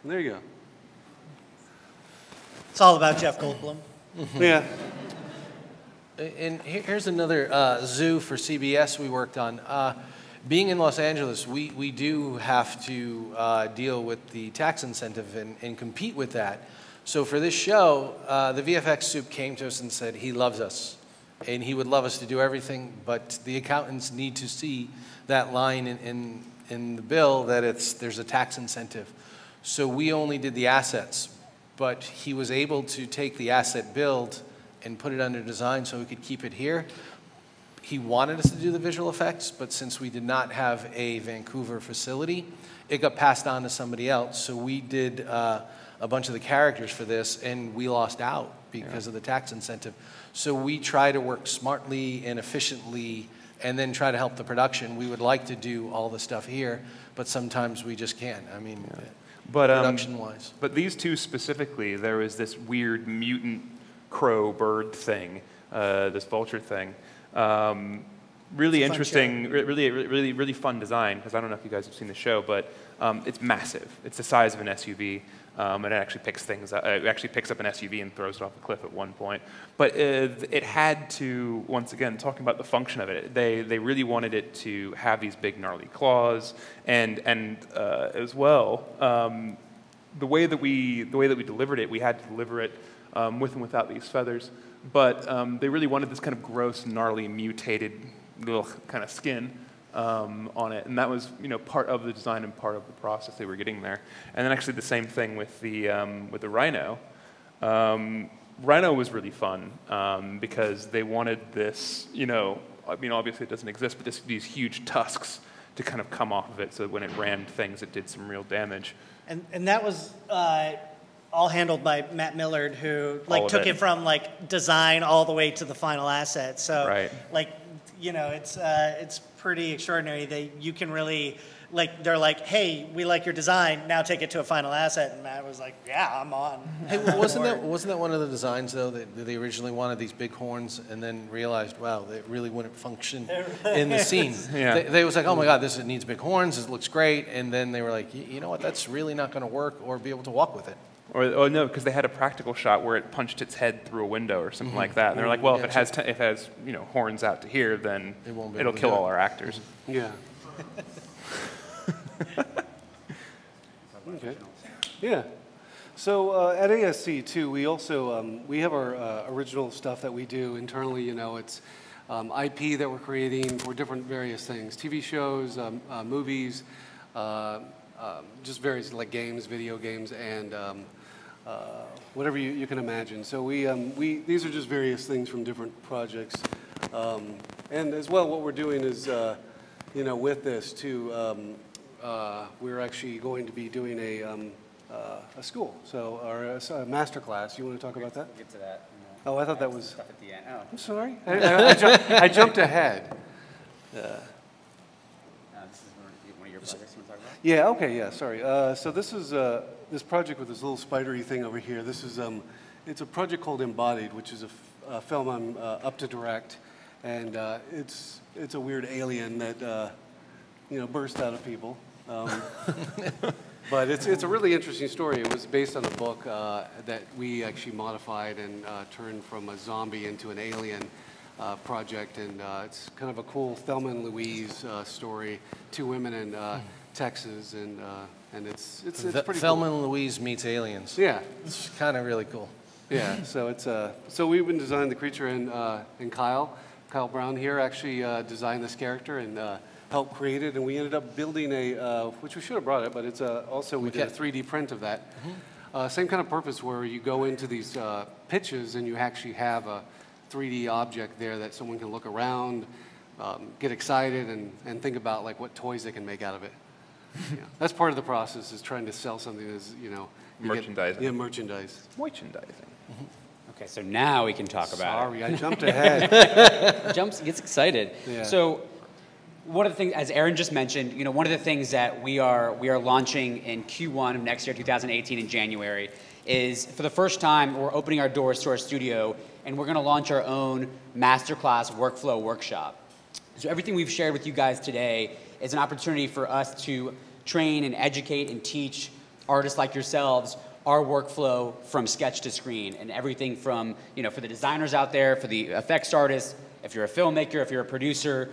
And there you go. It's all about Jeff Goldblum. Yeah. And here's another zoo for CBS we worked on. Being in Los Angeles, we do have to deal with the tax incentive and compete with that. So for this show, the VFX soup came to us and said he loves us. And he would love us to do everything, but the accountants need to see that line in the bill that there's a tax incentive. So we only did the assets, but he was able to take the asset build and put it under design so we could keep it here. He wanted us to do the visual effects, but since we did not have a Vancouver facility, it got passed on to somebody else. So we did a bunch of the characters for this, and we lost out because of the tax incentive. So we try to work smartly and efficiently and then try to help the production. We would like to do all the stuff here, but sometimes we just can't. I mean, production-wise. But these two specifically, there was this weird mutant crow bird thing, this vulture thing. Really interesting, really fun design, because I don't know if you guys have seen the show, but it's massive. It's the size of an SUV, and it actually picks things up. It actually picks up an SUV and throws it off a cliff at one point. But it had to, once again, talking about the function of it, they really wanted it to have these big gnarly claws, and as well, the way that we delivered it, we had to deliver it with and without these feathers. But they really wanted this kind of gross, gnarly, mutated little kind of skin on it, and that was, you know, part of the design and part of the process they were getting there. And then actually the same thing with the rhino. Rhino was really fun because they wanted this, you know, I mean, obviously it doesn't exist, but these huge tusks to kind of come off of it, so that when it rammed things, it did some real damage. And that was all handled by Matt Millard, who took it from design all the way to the final asset. So right. You know, it's pretty extraordinary that you can really they're like, hey, we like your design, now take it to a final asset, and Matt was like, yeah, I'm on. Hey, wasn't that one of the designs though that they originally wanted these big horns and then realized, wow, they really wouldn't function in the scene. Yeah. They was like, oh my God, it needs big horns, it looks great, and then they were like, you know what, that's really not going to work or be able to walk with it. Or no, because they had a practical shot where it punched its head through a window or something like that. And they're like, well, if it has you know, horns out to here, then it'll kill all our actors. Yeah. Okay. Yeah. So at ASC too, we also we have our original stuff that we do internally. You know, it's IP that we're creating for different various things: TV shows, movies, just various games, video games, and whatever you can imagine. So these are just various things from different projects, and as well, what we're doing is you know, with this too. We're actually going to be doing a school, so our master class. You want to talk about that? We'll get to that. Oh, I thought that was stuff at the end. Oh. I'm sorry. I jumped ahead. This is where, major projects you want to talk about? Yeah, okay, yeah, sorry. So this is this project with this little spidery thing over here. This is, it's a project called Embodied, which is a film I'm up to direct. And it's a weird alien that, you know, bursts out of people. But it's a really interesting story. It was based on a book that we actually modified and turned from a zombie into an alien project. And it's kind of a cool Thelma and Louise story. Two women in Texas, and it's pretty Thelma cool. and Louise meets aliens. Yeah. It's kind of really cool. Yeah, so it's so we've been designing the creature, and Kyle Brown here actually designed this character and helped create it, and we ended up building a, which we should have brought it, but it's also, we did a 3D print of that. Same kind of purpose where you go into these pitches and you actually have a 3D object there that someone can look around, get excited, and think about like what toys they can make out of it. Yeah. That's part of the process, is trying to sell something that's, you know, Merchandising. Yeah, merchandise. Merchandising. Okay, so now we can talk about Sorry, I jumped ahead. gets excited. Yeah. So one of the things, as Aaron just mentioned, you know, one of the things that we are launching in Q1 of next year, 2018, in January, is for the first time we're opening our doors to our studio, and we're going to launch our own masterclass workflow workshop. So everything we've shared with you guys today is an opportunity for us to train and educate and teach artists like yourselves our workflow from sketch to screen, and everything from, you know, for the designers out there, for the effects artists, if you're a filmmaker, if you're a producer.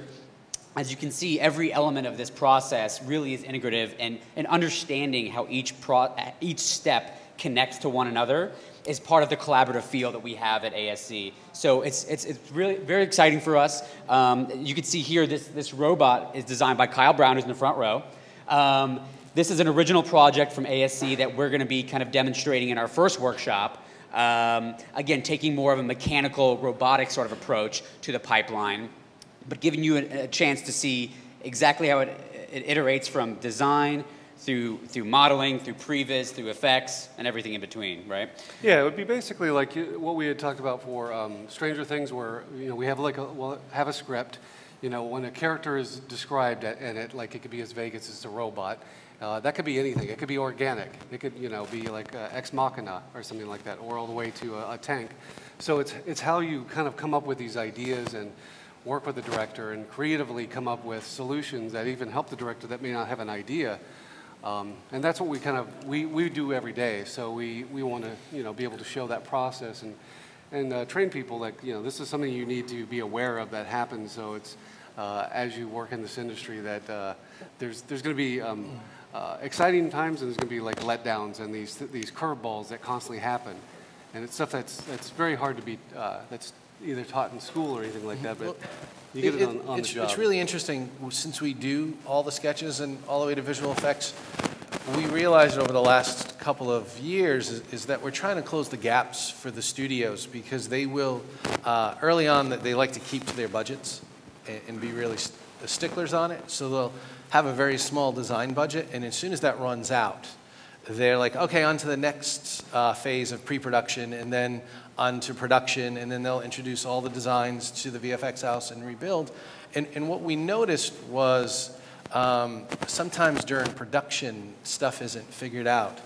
As you can see, every element of this process really is integrative, and understanding how each step connects to one another is part of the collaborative feel that we have at ASC. So it's really very exciting for us. You can see here this robot is designed by Kyle Brown, who's in the front row. This is an original project from ASC that we're going to be kind of demonstrating in our first workshop. Again, taking more of a mechanical, robotic sort of approach to the pipeline, but giving you a chance to see exactly how it iterates from design through modeling, through previs, through effects, and everything in between, right? Yeah, it would be basically like what we had talked about for Stranger Things, where, you know, we have like have a script. You know, when a character is described and it could be as vague as it's a robot. That could be anything. It could be organic. It could, you know, be like Ex Machina or something like that, or all the way to a tank. So it's how you kind of come up with these ideas and work with the director and creatively come up with solutions that even help the director that may not have an idea. And that's what we do every day. So we want to, you know, be able to show that process and train people, like, you know, this is something you need to be aware of that happens. So it's as you work in this industry that there's going to be exciting times, and there's going to be like letdowns and these curveballs that constantly happen, and it's stuff that's very hard to be that's either taught in school or anything like that. But you get it on the job. It's really interesting, since we do all the sketches and all the way to visual effects. We realized over the last couple of years is that we're trying to close the gaps for the studios, because they will early on that they like to keep to their budgets and be really sticklers on it. So they'll have a very small design budget, and as soon as that runs out, they're like, okay, on to the next phase of pre-production, and then on to production, and then they'll introduce all the designs to the VFX house and rebuild. And what we noticed was sometimes during production, stuff isn't figured out.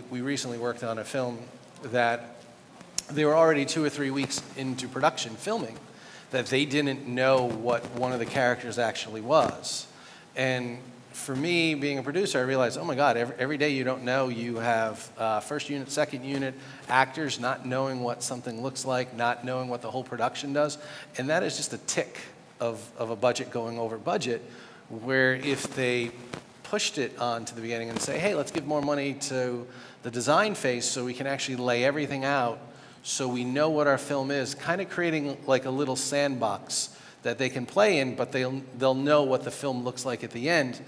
We recently worked on a film that they were already 2 or 3 weeks into production filming, that they didn't know what one of the characters actually was. And for me, being a producer, I realized, oh my God, every day you don't know. You have first unit, second unit, actors not knowing what something looks like, not knowing what the whole production does. And that is just a tick of a budget going over budget, where if they pushed it on to the beginning and say, hey, let's give more money to the design phase so we can actually lay everything out so we know what our film is, kind of creating like a little sandbox that they can play in, but they'll know what the film looks like at the end.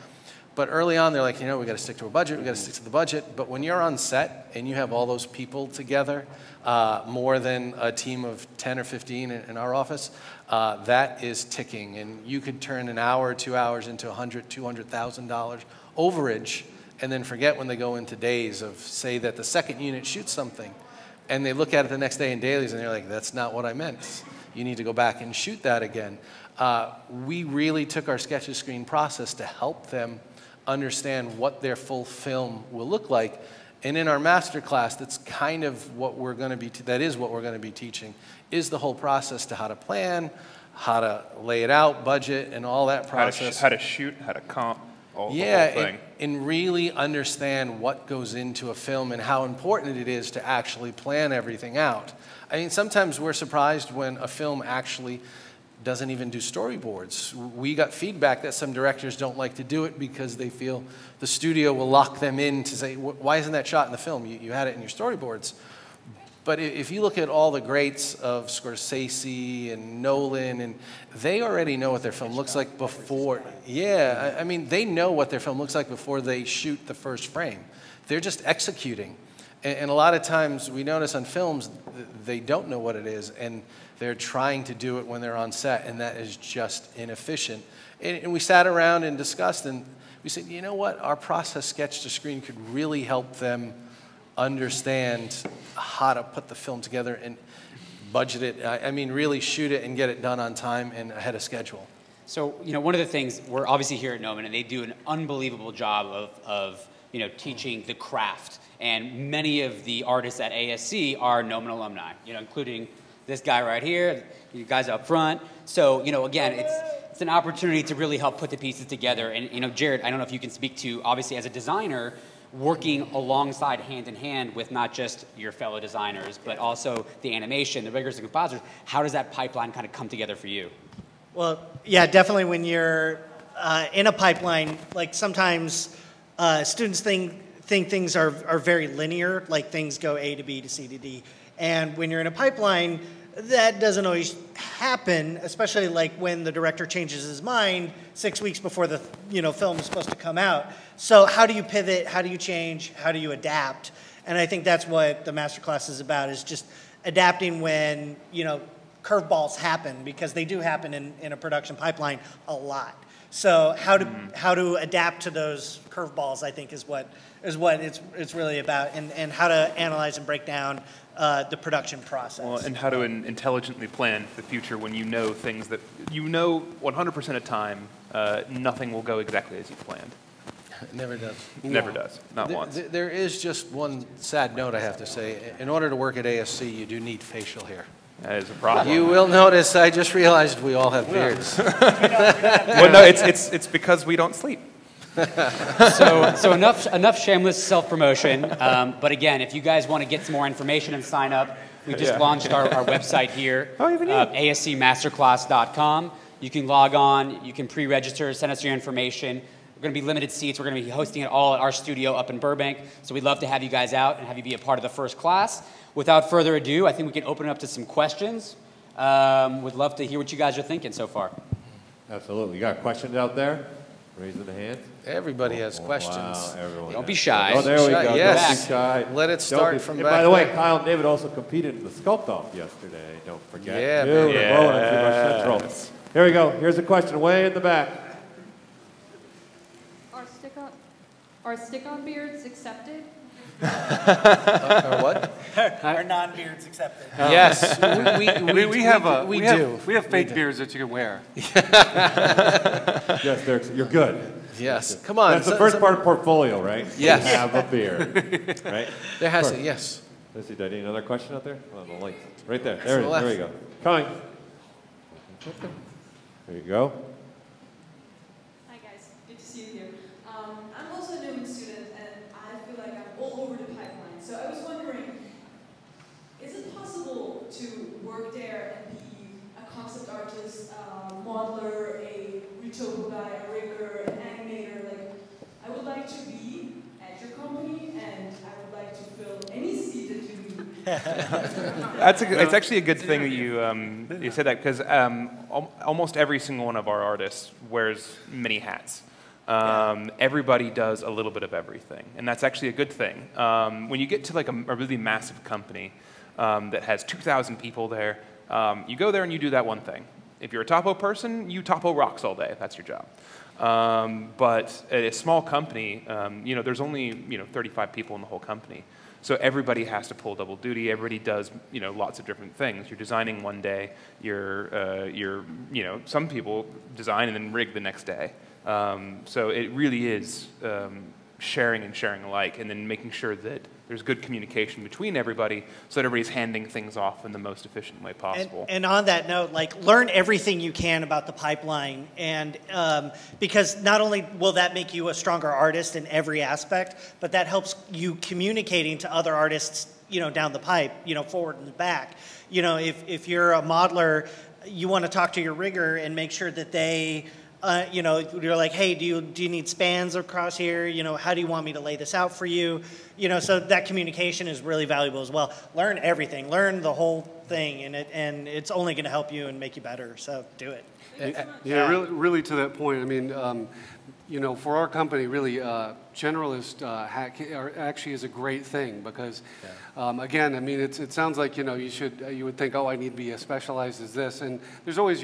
But early on, they're like, you know, we got to stick to a budget, we got to stick to the budget. But when you're on set and you have all those people together, more than a team of 10 or 15 in our office, that is ticking. And you could turn an hour or 2 hours into $100,000, $200,000 overage, and then forget when they go into days of, say that the second unit shoots something, and they look at it the next day in dailies and they're like, that's not what I meant. You need to go back and shoot that again. we really took our Sketch-to-Screen process to help them understand what their full film will look like. And in our master class, that's kind of what we're going to be, that is what we're going to be teaching, is the whole process to how to plan, how to lay it out, budget, and all that process. How to shoot, how to comp, the whole thing. And really understand what goes into a film and how important it is to actually plan everything out. I mean, sometimes we're surprised when a film actually doesn't even do storyboards. We got feedback that some directors don't like to do it because they feel the studio will lock them in to say, why isn't that shot in the film? You had it in your storyboards. But if you look at all the greats of Scorsese and Nolan, and they already know what their film looks like before. Yeah, I mean, they know what their film looks like before they shoot the first frame. They're just executing. And a lot of times we notice on films, they don't know what it is, and they're trying to do it when they're on set, and that is just inefficient. And we sat around and discussed, and we said, you know what, our process Sketch-to-Screen could really help them understand how to put the film together and budget it. I mean, really shoot it and get it done on time and ahead of schedule. So, you know, one of the things, we're obviously here at Noman, and they do an unbelievable job of you know, teaching the craft. And many of the artists at ASC are Noman alumni, you know, including this guy right here, you guys up front. So, you know, again, it's an opportunity to really help put the pieces together. And, you know, Jared, I don't know if you can speak to, obviously, as a designer, working alongside, hand in hand, with not just your fellow designers, but also the animation, the riggers, the compositors. How does that pipeline kind of come together for you? Well, yeah, definitely when you're in a pipeline, like sometimes students think things are very linear, like things go A to B to C to D. And when you're in a pipeline, that doesn't always happen, especially like when the director changes his mind 6 weeks before the film is supposed to come out. So how do you pivot? How do you change? How do you adapt? And I think that's what the masterclass is about, is just adapting when curveballs happen, because they do happen in a production pipeline a lot. So how to adapt to those curveballs, I think, is what it's really about, and how to analyze and break down the production process. Well, and how to intelligently plan for the future when you know things that 100% of the time nothing will go exactly as you planned. It never does. Never does. Not once. There is just one sad note I have to say. In order to work at ASC, you do need facial hair. That is a problem. You will notice, I just realized we all have beards. Well, no, it's because we don't sleep. So enough shameless self-promotion. But again, if you guys want to get some more information and sign up, we just launched our website here, ascmasterclass.com. You can log on, you can pre-register, send us your information. We're going to be limited seats. We're going to be hosting it all at our studio up in Burbank. So we'd love to have you guys out and have you be a part of the first class. Without further ado, I think we can open it up to some questions. Would love to hear what you guys are thinking so far. Absolutely. You got questions out there? Raising the hand. Everybody has questions. Wow, everyone. Don't be shy. Oh, there we go. Yes. Don't be shy. Let it start from back by the way, there. Kyle and David also competed in the Sculpt-Off yesterday. Don't forget. Yeah, Two baby. in a row on ZBrush Central. Here we go. Here's a question way in the back. Are stick-on beards accepted? Or what? Are non-beards accepted? Yes, we do. We have fake beards that you can wear. Yes, you're good. Yes, come on. That's the first part of portfolio, right? Yes. You have a beard, right? There has to, yes. Let's see, do I need another question out there? Oh, the light. Right there. To There the we left. go. Coming. There you go. Hi guys, good to see you here. I'm also a Newman student, and I feel like I'm all over the pipeline. So I was wondering, is it possible to work there and be a concept artist, modeler, a retopo guy, a rigger, an animator? Like, I would like to be at your company, and I would like to fill any seat that you need. It's actually a good thing that you said that, because almost every single one of our artists wears many hats. Everybody does a little bit of everything, and that's actually a good thing. When you get to like a really massive company that has 2,000 people there, you go there and you do that one thing. If you're a topo person, you topo rocks all day. That's your job. But at a small company, you know, there's only 35 people in the whole company. So everybody has to pull double duty. Everybody does, you know, lots of different things. You're designing one day. You know, some people design and then rig the next day. So it really is sharing and sharing alike, and then making sure that there's good communication between everybody, so that everybody's handing things off in the most efficient way possible. And on that note, like, learn everything you can about the pipeline, and because not only will that make you a stronger artist in every aspect, but that helps you communicating to other artists, you know, down the pipe, you know, forward and back. You know, if you're a modeler, you want to talk to your rigger and make sure that they, you know, you're like, hey, do you need spans across here? You know, how do you want me to lay this out for you? You know, so that communication is really valuable as well. Learn everything, learn the whole thing, and it's only going to help you and make you better. So do it. Yeah, really to that point. I mean, you know, for our company, really, generalist actually is a great thing because, again, I mean, it sounds like, you know, you would think, oh, I need to be as specialized as this, and there's always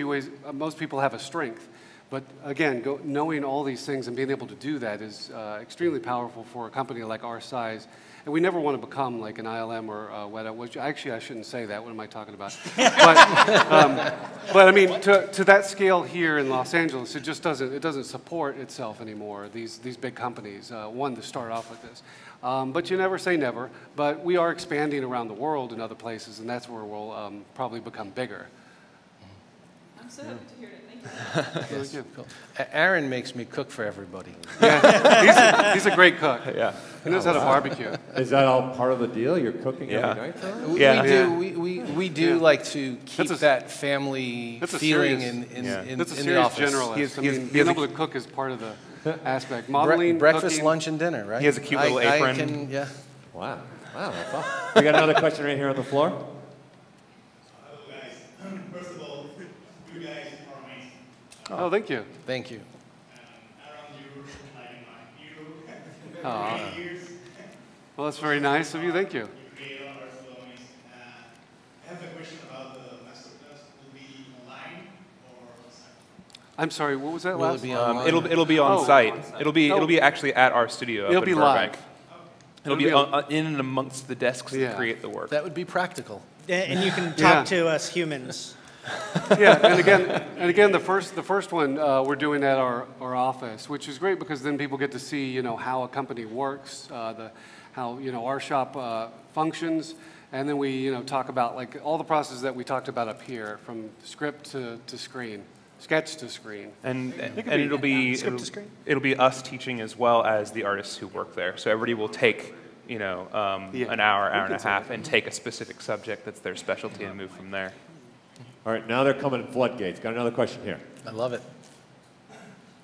most people have a strength. But again, knowing all these things and being able to do that is extremely powerful for a company like our size. And we never want to become like an ILM or WEDA, which actually I shouldn't say that. What am I talking about? But I mean, to that scale here in Los Angeles, it just doesn't support itself anymore. These big companies, one to start off with this. But you never say never. But we are expanding around the world in other places, and that's where we'll probably become bigger. I'm so happy to hear that. Thank you. Yes. Cool. Aaron makes me cook for everybody. Yeah, he's a great cook. Yeah. He knows how to barbecue. Is that all part of the deal? You're cooking every night for us? We do like to keep that family feeling in the office. Generalist. Being able to cook is part of the aspect. Modeling, breakfast, cooking. lunch, and dinner, right? He has a cute little apron. Wow, that's awesome. We got another question right here on the floor. Hello, guys. First of all, you guys are amazing. Oh, thank you. Thank you. Around you, like my hero. Years. Well, that's very nice of you. Thank you. You create all our so amazing. I have a question about the masterclass. Will it be online or on site? I'm sorry. What was that Will last? it be online? It'll be on site. It'll be actually at our studio. It'll up be in live. Burbank. It'll be in and amongst the desks that create the work. That would be practical. And you can talk to us humans. Yeah, and again, the first one we're doing at our office, which is great because then people get to see, you know, how a company works, how, you know, our shop functions, and then we, you know, talk about like all the processes that we talked about up here, from script to screen, sketch to screen, and it'll be us teaching as well as the artists who work there. So everybody will take, you know, an hour and a half, and take a specific subject that's their specialty and move from there. All right, now they're coming in floodgates. Got another question here. I love it.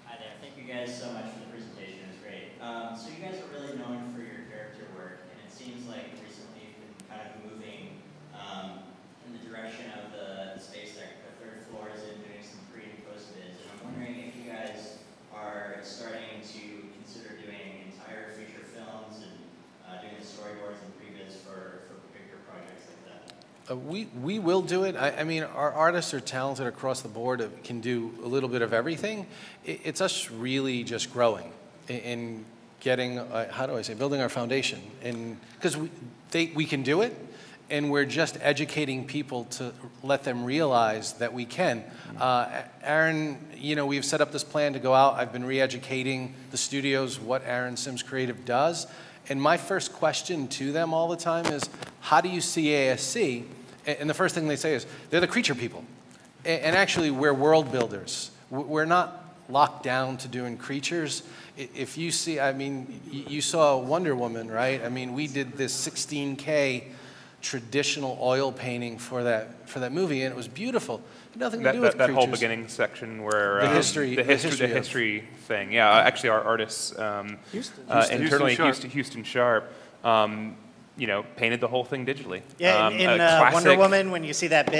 Hi there. Thank you guys so much for the presentation. It was great. So you guys are really known for your character work, and it seems like recently you've been kind of moving in the direction of the space that the third floor is in, doing some pre and post vids. And I'm wondering if you guys are starting to consider doing entire feature films and doing the storyboards and pre-vids for bigger projects like that. We will do it. I mean, our artists are talented across the board, can do a little bit of everything. It's us really just growing and getting, how do I say, building our foundation. And because we can do it, and we're just educating people to let them realize that we can. Aaron, you know, we've set up this plan to go out. I've been re-educating the studios what Aaron Sims Creative does. And my first question to them all the time is, how do you see ASC? And the first thing they say is, they're the creature people. And actually, we're world builders. We're not locked down to doing creatures. If you see, I mean, you saw Wonder Woman, right? I mean, we did this 16K traditional oil painting for that movie, and it was beautiful. Nothing to do with that creatures. whole beginning section where the history thing. Yeah, actually, our artists internally, Houston Sharp, you know, painted the whole thing digitally. Yeah, in Wonder Woman, when you see that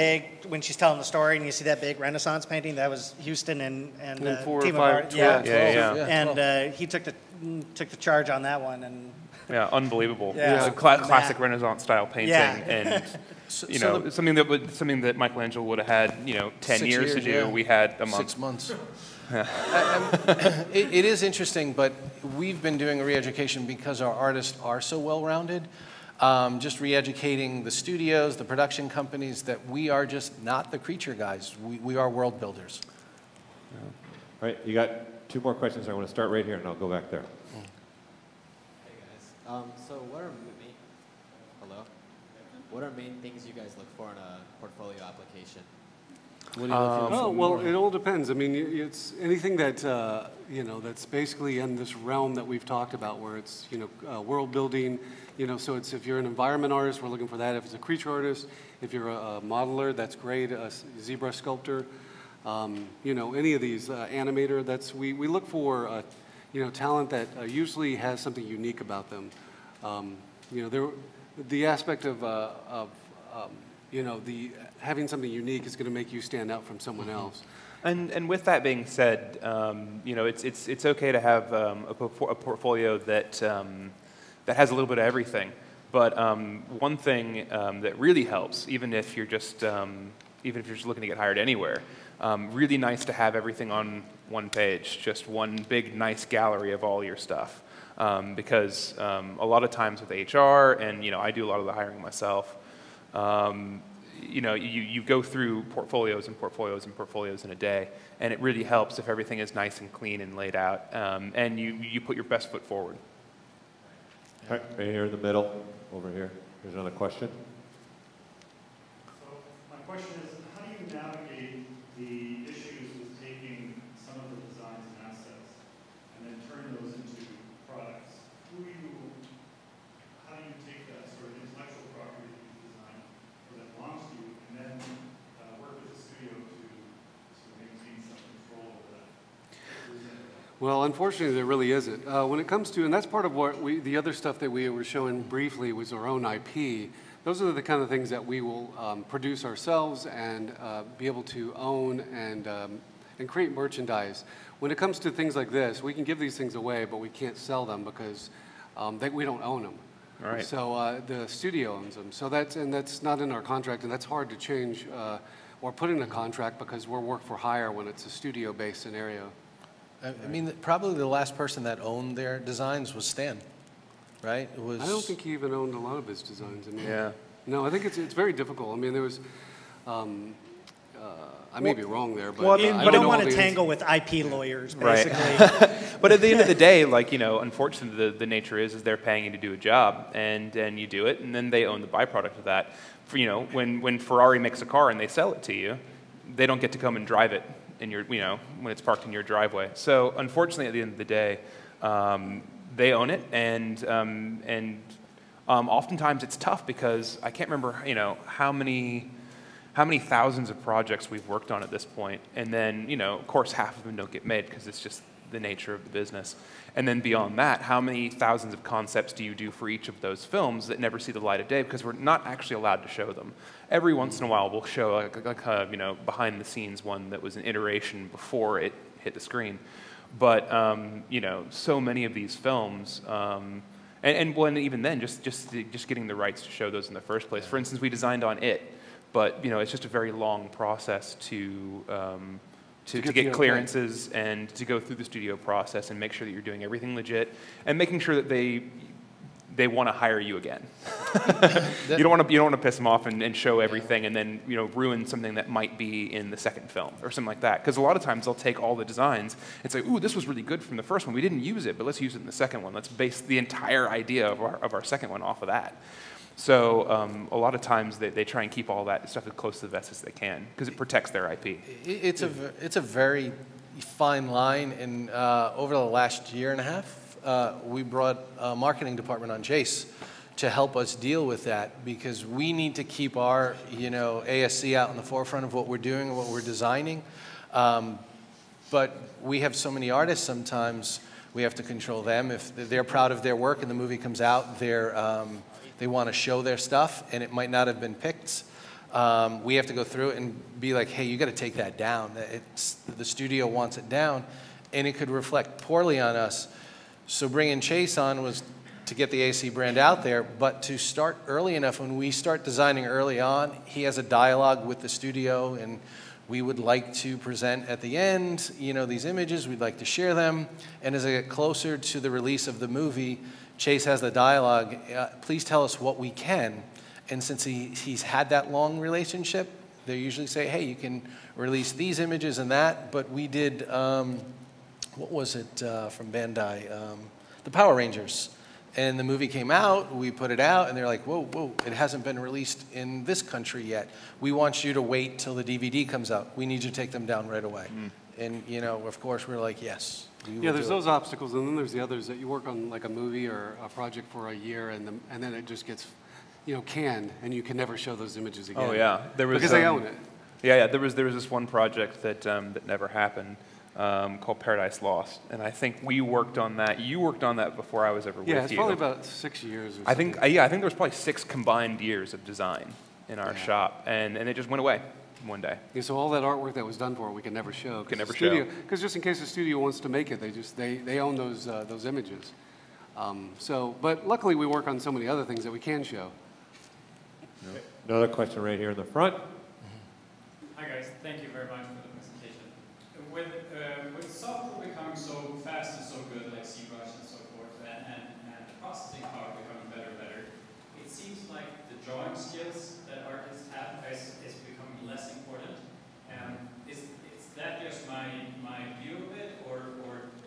when she's telling the story, and you see that big Renaissance painting, that was Houston and team of art. And he took the charge on that one, and yeah, unbelievable. Yeah. Classic Renaissance style painting, and you So know, something that Michelangelo would have had, you know, 10 years to do. yeah. We had a month. 6 months. It is interesting, but we've been doing a re-education because our artists are so well-rounded. Just re-educating the studios, the production companies, that we are just not the creature guys. We are world builders. All right, you got 2 more questions. I want to start right here, and I'll go back there. Hey guys, so what are main things you guys look for in a portfolio application? What do you look for? Oh, well, it all depends. I mean, it's anything that, you know, that's basically in this realm that we've talked about, where it's, you know, world building, you know, so it's, if you're an environment artist, we're looking for that. If it's a creature artist, if you're a modeler, that's great, a ZBrush sculptor, you know, any of these, animator, that's, we look for, you know, talent that usually has something unique about them. You know, the aspect of you know, having something unique is going to make you stand out from someone else. And with that being said, you know, it's okay to have a portfolio that that has a little bit of everything. But one thing that really helps, even if you're just looking to get hired anywhere, really nice to have everything on one page, just one big nice gallery of all your stuff. Because a lot of times with HR, and you know, I do a lot of the hiring myself. You know, you go through portfolios and portfolios and portfolios in a day, and it really helps if everything is nice and clean and laid out, and you put your best foot forward. All right, right here in the middle, over here. Here's another question. So my question is, how do you navigate the issues with taking some of the designs and assets and then turn those into products? How do you take that sort of intellectual property that you've designed or that belongs to you and then work with the studio to maintain some control over that? Well, unfortunately, there really isn't. When it comes to, and that's part of what the other stuff that we were showing briefly was our own IP. Those are the kind of things that we will produce ourselves and be able to own and create merchandise. When it comes to things like this, we can give these things away, but we can't sell them because we don't own them. Right. So the studio owns them. So that's not in our contract, and that's hard to change or put in a contract because we're work for hire when it's a studio-based scenario. I mean, probably the last person that owned their designs was Stan, right? It was. I don't think he even owned a lot of his designs. I mean, Yeah. No, I think it's very difficult. I mean, there was. I may be wrong there, but well, You don't want to tangle with IP lawyers, basically. Right. But at the end of the day, like, you know, unfortunately, the nature is they're paying you to do a job, and you do it, and then they own the byproduct of that. For, you know, when Ferrari makes a car and they sell it to you, they don't get to come and drive it in your, you know, when it's parked in your driveway. So unfortunately, at the end of the day, they own it, and oftentimes it's tough because I can't remember, you know, how many thousands of projects we've worked on at this point, and then, you know, of course, half of them don't get made because it's just the nature of the business. And then beyond that, how many thousands of concepts do you do for each of those films that never see the light of day because we're not actually allowed to show them? Every once in a while, we'll show like a, you know, behind-the-scenes one that was an iteration before it hit the screen. But you know, so many of these films. And even then, just getting the rights to show those in the first place. For instance, we designed on It, but you know, it's just a very long process to get clearances and to go through the studio process and make sure that you're doing everything legit and making sure that they want to hire you again. You don't want to piss them off and show everything and then, you know, ruin something that might be in the second film or something like that. Because a lot of times they'll take all the designs and say, ooh, this was really good from the first one. We didn't use it, but let's use it in the second one. Let's base the entire idea of our second one off of that. So a lot of times they try and keep all that stuff as close to the vest as they can because it protects their IP. It's a very fine line, and over the last year and a half, we brought a marketing department on Jace to help us deal with that because we need to keep our, you know, ASC out in the forefront of what we're doing and what we're designing. But we have so many artists sometimes we have to control them. If they're proud of their work and the movie comes out, they want to show their stuff and it might not have been picked. We have to go through it and be like, hey, you got to take that down. The studio wants it down, and it could reflect poorly on us. So bringing Chase on was to get the AC brand out there, but to start early enough. When we start designing early on, he has a dialogue with the studio, and We would like to present at the end, you know, these images. We'd like to share them. And as I get closer to the release of the movie, Chase has the dialogue, please tell us what we can. And since he's had that long relationship, they usually say, hey, you can release these images and that. But we did, what was it from Bandai? The Power Rangers. And the movie came out, we put it out, and they're like, whoa, whoa, it hasn't been released in this country yet. We want you to wait till the DVD comes out. We need you to take them down right away. And, you know, of course, we're like, yes. Yeah, there's those obstacles, and then there's the others that you work on, like a movie or a project for a year, and then it just gets, you know, canned, and you can never show those images again. Oh yeah, because they own it. Yeah, there was this one project that never happened called Paradise Lost, and I think we worked on that. You worked on that before I was ever with you. Yeah, it's probably about 6 years. Or I think there was probably 6 combined years of design in our shop, and it just went away one day. Yeah, so all that artwork that was done for it, we can never show. Because just in case the studio wants to make it, they own those images. But luckily we work on so many other things that we can show. Another question right here in the front. Hi guys, thank you very much for the presentation. With software becoming so fast and so good, like ZBrush and so forth, and the processing power becoming better and better, it seems like the drawing skills that artists have is becoming less important. Is that just my view of it, or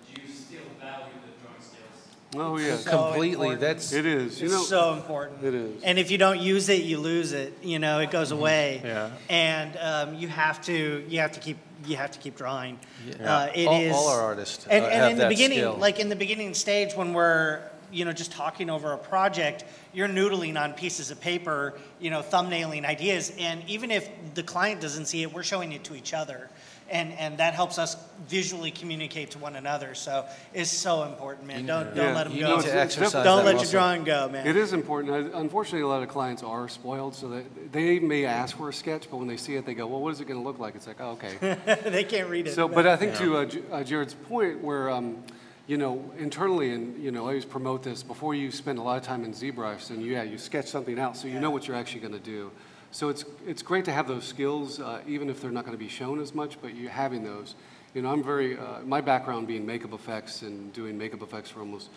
do you still value the drawing skills? Oh yeah, completely. It is. It's so important. It is. And if you don't use it, you lose it. You know, it goes away. Yeah. And you have to keep drawing. Yeah. All our artists and have in the that beginning, skill. like in the beginning stage when we're just talking over a project, you're noodling on pieces of paper, thumbnailing ideas, and even if the client doesn't see it, we're showing it to each other. And that helps us visually communicate to one another. So it's so important, man. Don't let them go. Don't let your drawing go, man. It is important. Unfortunately, a lot of clients are spoiled, so that they may ask for a sketch, but when they see it, they go, "Well, what is it going to look like?" It's like, "Oh, okay." They can't read it. So, but I think to Jared's point, where internally, and I always promote this before you spend a lot of time in ZBrush, and you sketch something out, so you know what you're actually going to do. So it's great to have those skills, even if they're not going to be shown as much, but you having those. I'm very, my background being makeup effects and doing makeup effects for almost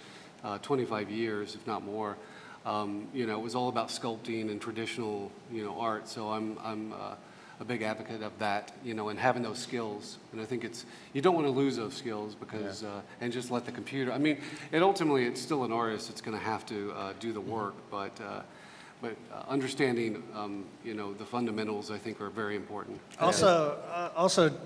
25 years, if not more, it was all about sculpting and traditional, art. So I'm a big advocate of that, and having those skills. And I think you don't want to lose those skills because, and just let the computer, ultimately it's still an artist that's going to have to do the work, but understanding, the fundamentals, I think, are very important. Also,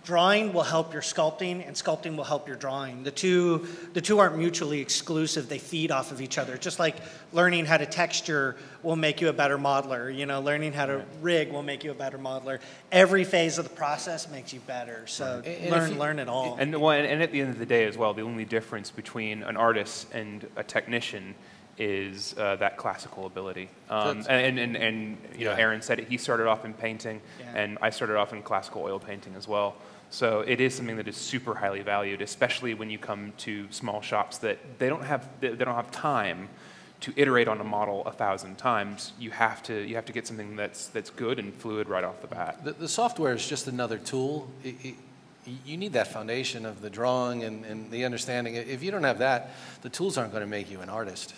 drawing will help your sculpting, and sculpting will help your drawing. The two aren't mutually exclusive. They feed off of each other. Just like learning how to texture will make you a better modeler. Learning how to rig will make you a better modeler. Every phase of the process makes you better. So learn it all. And at the end of the day as well, the only difference between an artist and a technician is that classical ability. Aaron said it, he started off in painting, and I started off in classical oil painting as well. So it is something that is super highly valued, especially when you come to small shops that they don't have time to iterate on a model 1,000 times. You have to get something that's good and fluid right off the bat. The software is just another tool. You need that foundation of the drawing and the understanding. If you don't have that, the tools aren't going to make you an artist.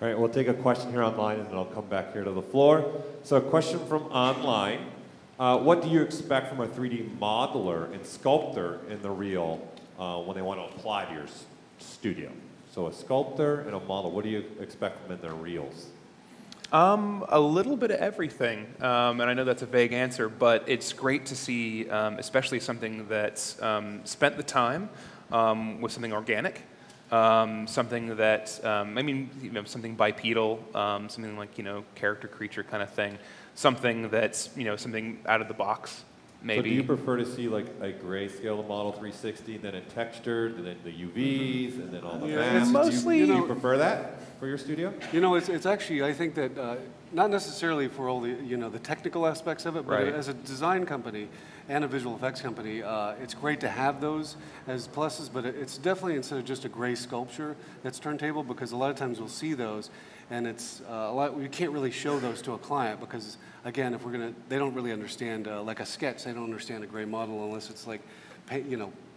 All right, we'll take a question here online, and then I'll come back here to the floor. So a question from online. What do you expect from a 3D modeler and sculptor in the reel when they want to apply to your studio? So a sculptor and a model, what do you expect from in their reels? A little bit of everything, and I know that's a vague answer, but it's great to see, especially something that's spent the time with something organic, something that, something bipedal, something like, character creature kind of thing, something that's, something out of the box, maybe. So do you prefer to see like a grayscale model 360, then it textured, and then the UVs, and then all the masks? Mostly, do you prefer that for your studio? It's actually, I think that not necessarily for all the the technical aspects of it, but as a design company, and a visual effects company, it's great to have those as pluses, but it's definitely, instead of just a gray sculpture that's turntable, because a lot of times we'll see those, and it's we can't really show those to a client because, again, if we're gonna, they don't really understand like a sketch. They don't understand a gray model unless it's like,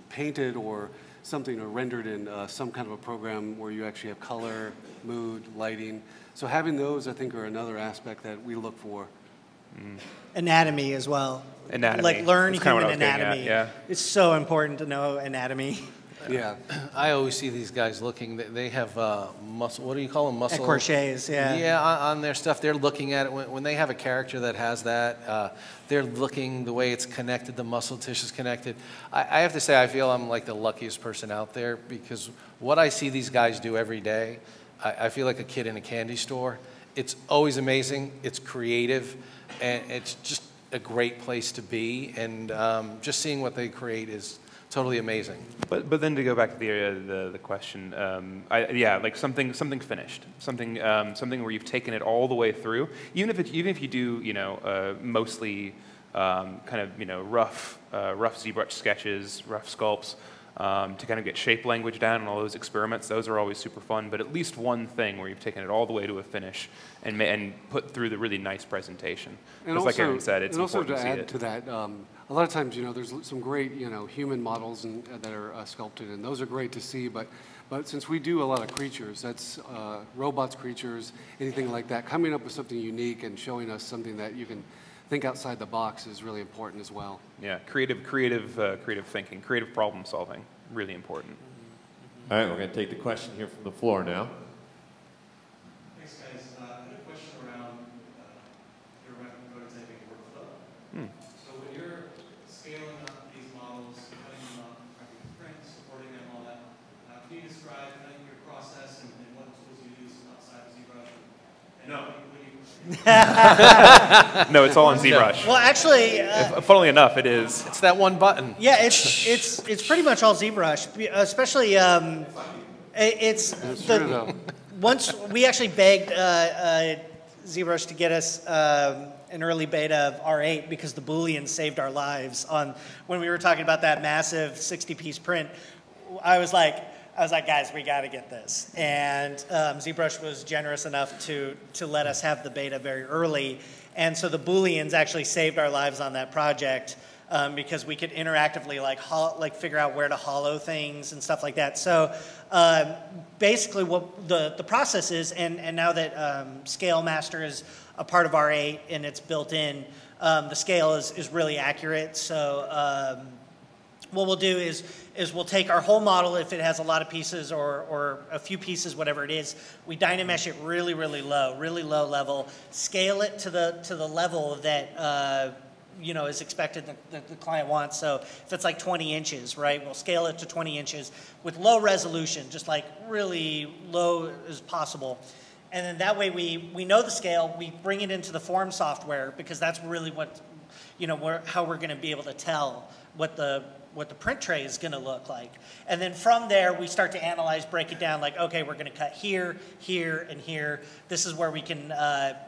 painted or something, or rendered in some kind of a program where you actually have color, mood, lighting. So having those, I think, are another aspect that we look for. Anatomy as well. Anatomy. Like learn That's kinda human what I was getting anatomy. at, yeah. It's so important to know anatomy. Yeah. I always see these guys looking, they have muscle, what do you call them? Muscle? Crochets, yeah. Yeah, on their stuff, they're looking at it. When they have a character that has that, they're looking the way it's connected, the muscle tissue's connected. I have to say, I feel I'm like the luckiest person out there because what I see these guys do every day, I feel like a kid in a candy store. It's always amazing, it's creative, and it's just a great place to be. And just seeing what they create is totally amazing. But then to go back to the question, yeah, like something finished, something where you've taken it all the way through. Even if you do mostly kind of rough ZBrush sketches, rough sculpts, to kind of get shape language down and all those experiments, those are always super fun. But at least one thing where you've taken it all the way to a finish and put through the really nice presentation. Because like Aaron said, it's important to see it. And also to add to that, a lot of times, there's some great, human models that are sculpted, and those are great to see. But since we do a lot of creatures, that's robots, creatures, anything like that, coming up with something unique and showing us something that you can think outside the box is really important as well. Yeah, creative thinking, creative problem solving, really important. All right, we're going to take the question here from the floor now. Thanks, guys. I had a question around your rapid prototyping workflow. So when you're scaling up these models, cutting them up, prepping print, supporting them, all that, can you describe your process and what tools you use outside of ZBrush? And No. When you No, it's all on ZBrush. Well, actually, funnily enough, it is. It's that one button. yeah, it's pretty much all ZBrush, especially it's true, though. once we actually begged ZBrush to get us an early beta of R8 because the Booleans saved our lives when we were talking about that massive 60-piece print. I was like, guys, we got to get this. And ZBrush was generous enough to let us have the beta very early. And so the Booleans actually saved our lives on that project because we could interactively like figure out where to hollow things and stuff like that. So basically what the process is, and now that Scale Master is a part of R8 and it's built in, the scale is really accurate. So what we'll do is we'll take our whole model, if it has a lot of pieces or a few pieces, whatever it is, we dynamesh it really low level, scale it to the level that is expected that the client wants. So if it's like 20 inches, right, we'll scale it to 20 inches with low resolution, just like really low as possible. And then that way we know the scale, we bring it into the form software because that's really what, how we're going to be able to tell what the print tray is going to look like. And then from there, we start to analyze, break it down, like, okay, we're going to cut here, here, and here. This is where we can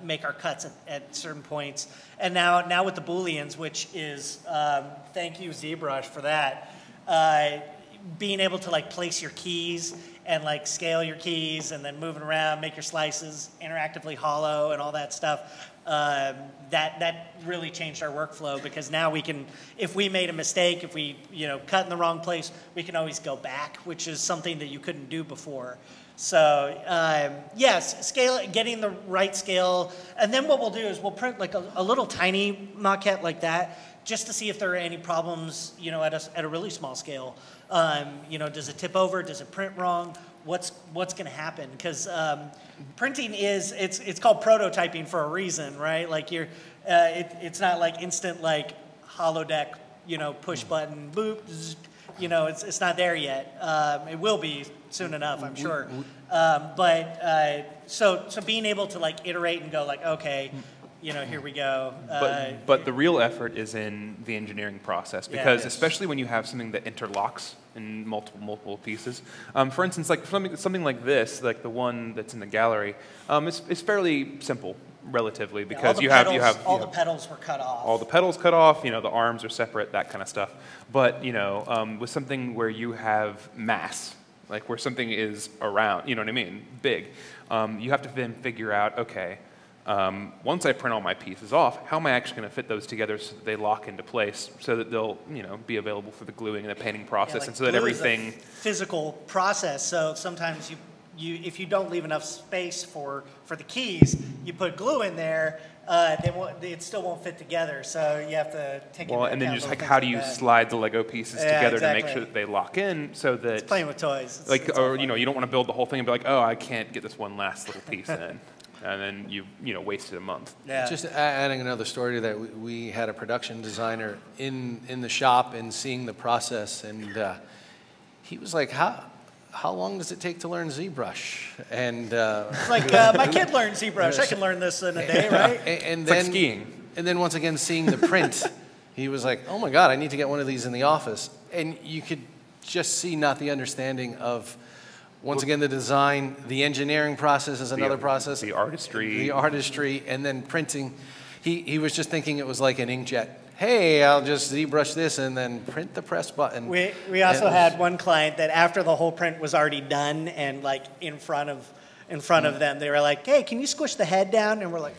make our cuts at certain points. And now with the Booleans, which is, thank you, ZBrush, for that, being able to like place your keys and like scale your keys and then moving around, make your slices interactively hollow and all that stuff. That really changed our workflow because now we can, if we made a mistake, if we cut in the wrong place, we can always go back, which is something that you couldn't do before. So yes, getting the right scale, and then what we'll do is we'll print like a little tiny maquette like that, just to see if there are any problems, at a really small scale. Does it tip over? Does it print wrong? What's going to happen? Because printing it's called prototyping for a reason, right? Like it's not like instant like holodeck, push button, boop. It's not there yet. It will be soon enough, I'm sure. So being able to like iterate and go like, okay, here we go. But the real effort is in the engineering process because especially when you have something that interlocks in multiple pieces. For instance, like something like this, like the one that's in the gallery, is fairly simple, relatively, Yeah, because all the pedals were cut off. All the pedals cut off, the arms are separate, that kind of stuff. But, with something where you have mass, like where something is around, you know what I mean, big, you have to then figure out, okay, once I print all my pieces off, how am I actually going to fit those together so that they lock into place, so that they'll, be available for the gluing and the painting process, like and so that glue everything... is a physical process, so sometimes if you don't leave enough space for the keys, you put glue in there, it still won't fit together, so you have to take Well, and then just like, how do you slide the Lego pieces together to make sure that they lock in, so that... It's playing with toys. It's or, you don't want to build the whole thing and be like, oh, I can't get this one last little piece in. And then you wasted a month. Yeah. Just adding another story to that, we had a production designer in the shop and seeing the process, and he was like, how long does it take to learn ZBrush? And it's like my kid learned ZBrush. I can learn this in a day, right? And it's then, like skiing. And then once again, seeing the print, he was like, oh my God, I need to get one of these in the office. And you could just see not the understanding of, once again, the design, the engineering process is another process. The artistry. The artistry, and then printing. He was just thinking it was like an inkjet. Hey, I'll just ZBrush this and then print the press button. We also had one client that after the whole print was already done and like in front of them, they were like, hey, can you squish the head down? And we're like,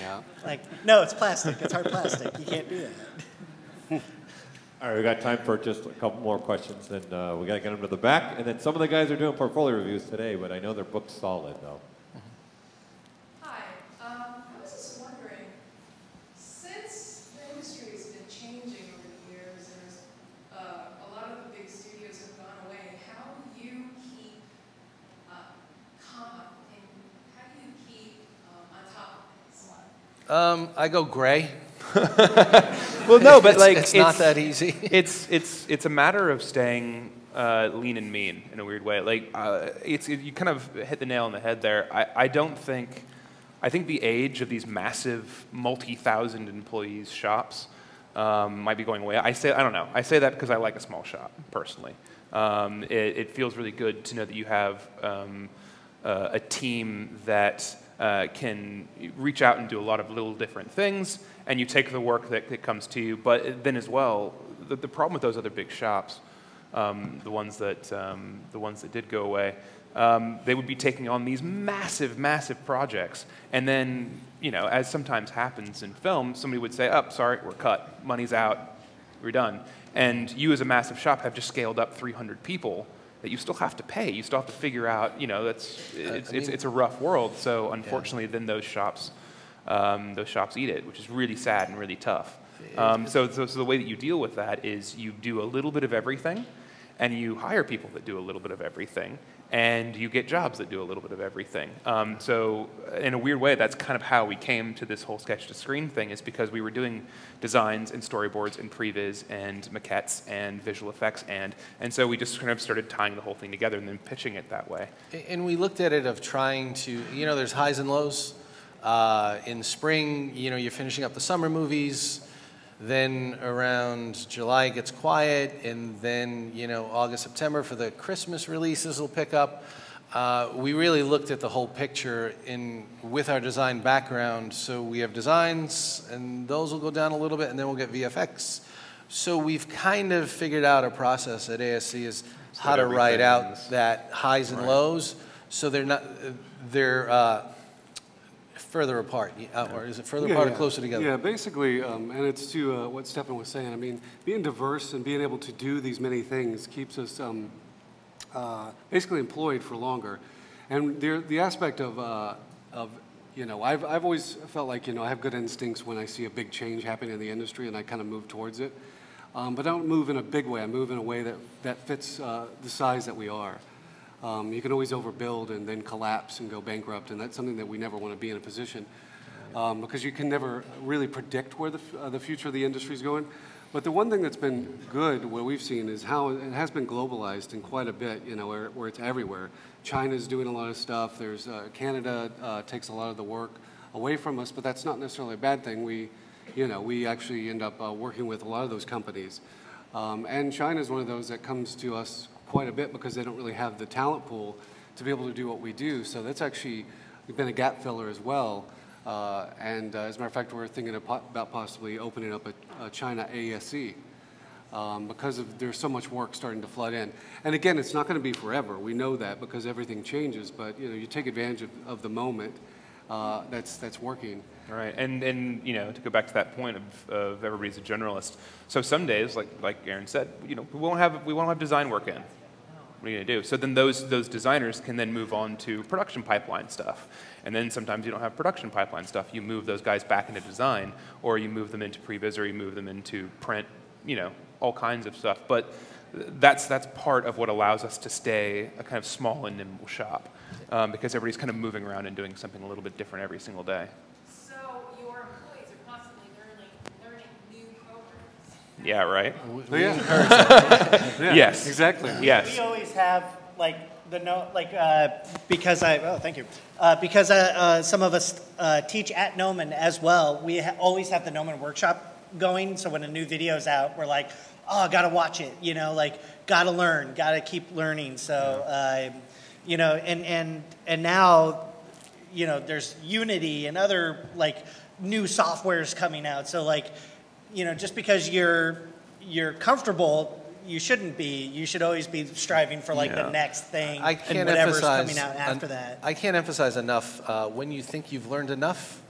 Yeah. Like, no, it's plastic. It's hard plastic. You can't do that. All right, we got time for just a couple more questions, then we got to get them to the back. And then some of the guys are doing portfolio reviews today, but I know they're booked solid, though. Hi, I was just wondering, since the industry has been changing over the years, and a lot of the big studios have gone away, how do you keep on top of things? I go gray. Well, no, but it's not that easy. It's a matter of staying lean and mean in a weird way. Like you kind of hit the nail on the head there. I think the age of these massive multi-thousand employees shops might be going away. I don't know. I say that because I like a small shop personally. It feels really good to know that you have a team that can reach out and do a lot of little different things, and you take the work that comes to you. But then as well, the problem with those other big shops, the ones that did go away, they would be taking on these massive, massive projects, and then, as sometimes happens in film, somebody would say, "Oh, sorry, we're cut. Money's out. We're done." And you, as a massive shop, have just scaled up 300 people that you still have to pay. You still have to figure out, it's a rough world. So unfortunately, then those shops eat it, which is really sad and really tough. So the way that you deal with that is you do a little bit of everything, and you hire people that do a little bit of everything, and you get jobs that do a little bit of everything. So in a weird way, that's kind of how we came to this whole sketch-to-screen thing, is because we were doing designs and storyboards and previs and maquettes and visual effects, and so we just kind of started tying the whole thing together and then pitching it that way. And we looked at it of trying to, there's highs and lows. In spring, you're finishing up the summer movies. Then around July it gets quiet, and then August, September for the Christmas releases will pick up. We really looked at the whole picture with our design background. So we have designs, and those will go down a little bit, and then we'll get VFX. So we've kind of figured out a process at ASC is how to write out that highs and lows, so they're further apart, or is it further apart or closer together? Yeah, basically, and it's to what Stefan was saying. I mean, being diverse and being able to do these many things keeps us basically employed for longer. And the aspect of I've always felt like, I have good instincts when I see a big change happening in the industry, and I kind of move towards it. But I don't move in a big way. I move in a way that fits the size that we are. You can always overbuild and then collapse and go bankrupt, and that's something that we never want to be in a position, because you can never really predict where the future of the industry is going. But the one thing that's been good, what we've seen, is how it has been globalized in quite a bit, where it's everywhere. China's doing a lot of stuff. There's Canada takes a lot of the work away from us, but that's not necessarily a bad thing. We actually end up working with a lot of those companies. And China is one of those that comes to us quite a bit because they don't really have the talent pool to be able to do what we do. So that's actually We've been a gap filler as well. And as a matter of fact, we're thinking about possibly opening up a China ASE because there's so much work starting to flood in. And again, it's not going to be forever. We know that because everything changes. But you take advantage of the moment that's working. All right, and to go back to that point of everybody's a generalist. So some days, like Aaron said, we won't have design work in. What are you going to do? So then those designers can then move on to production pipeline stuff. And then sometimes you don't have production pipeline stuff. You move those guys back into design, or you move them into previs, or you move them into print, all kinds of stuff. But that's part of what allows us to stay a kind of small and nimble shop, because everybody's kind of moving around and doing something a little bit different every single day. So your employees are constantly learning new programs. Yeah, right? Yeah. Yes. Exactly. Yes. We always have because some of us teach at Gnomon as well. We always have the Gnomon workshop going. So when a new video's out, we're like, oh, gotta watch it. Gotta learn, gotta keep learning. So and now there's Unity and other new softwares coming out. So just because you're comfortable, you shouldn't be. You should always be striving for the next thing and whatever's coming out after that. I can't emphasize enough, when you think you've learned enough,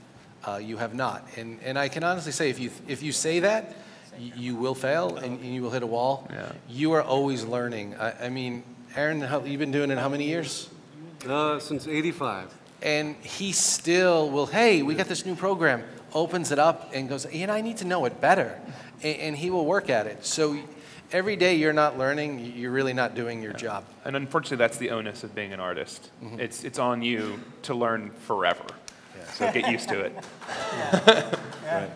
you have not. And I can honestly say, if you say that, you will fail and you will hit a wall. Yeah. You are always learning. I mean, Aaron, you've been doing it how many years? Since '85. And he still will, hey, we got this new program, opens it up and goes, I need to know it better. And he will work at it. So every day you're not learning, you're really not doing your job. And unfortunately, that's the onus of being an artist. Mm-hmm. It's on you to learn forever. Yeah. So get used to it. Yeah. Right.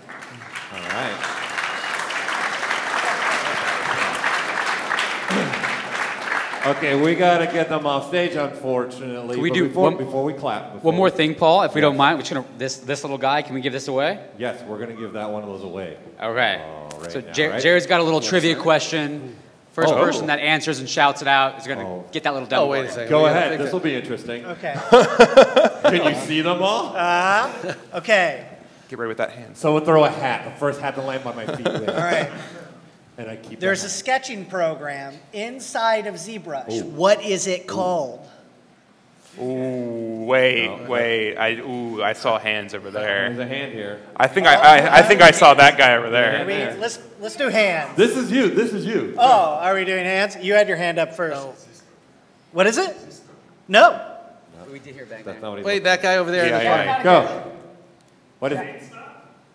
All right. Okay, we got to get them off stage, unfortunately. Can we do before we clap? One more thing, Paul, if we don't mind. This little guy, can we give this away? Yes, we're going to give that one of those away. Okay. Right so now, Jared's got a little trivia question. First person that answers and shouts it out is going to get that little demo. Oh, wait a second. Go ahead. This will be interesting. Okay. Can you see them all? Okay. Get ready with that hand. Someone throw a hat. The first hat to land by my feet. All right. And I keep. There's a sketching program inside of ZBrush. Ooh. What is it called? Ooh, wait. I saw hands over there. There's a hand here. I think I saw that guy over there. Let's do hands. This is you. Oh, are we doing hands? You had your hand up first. No. What is it? No. We did hear bang. Wait, that guy over there in the front. Go. What is it?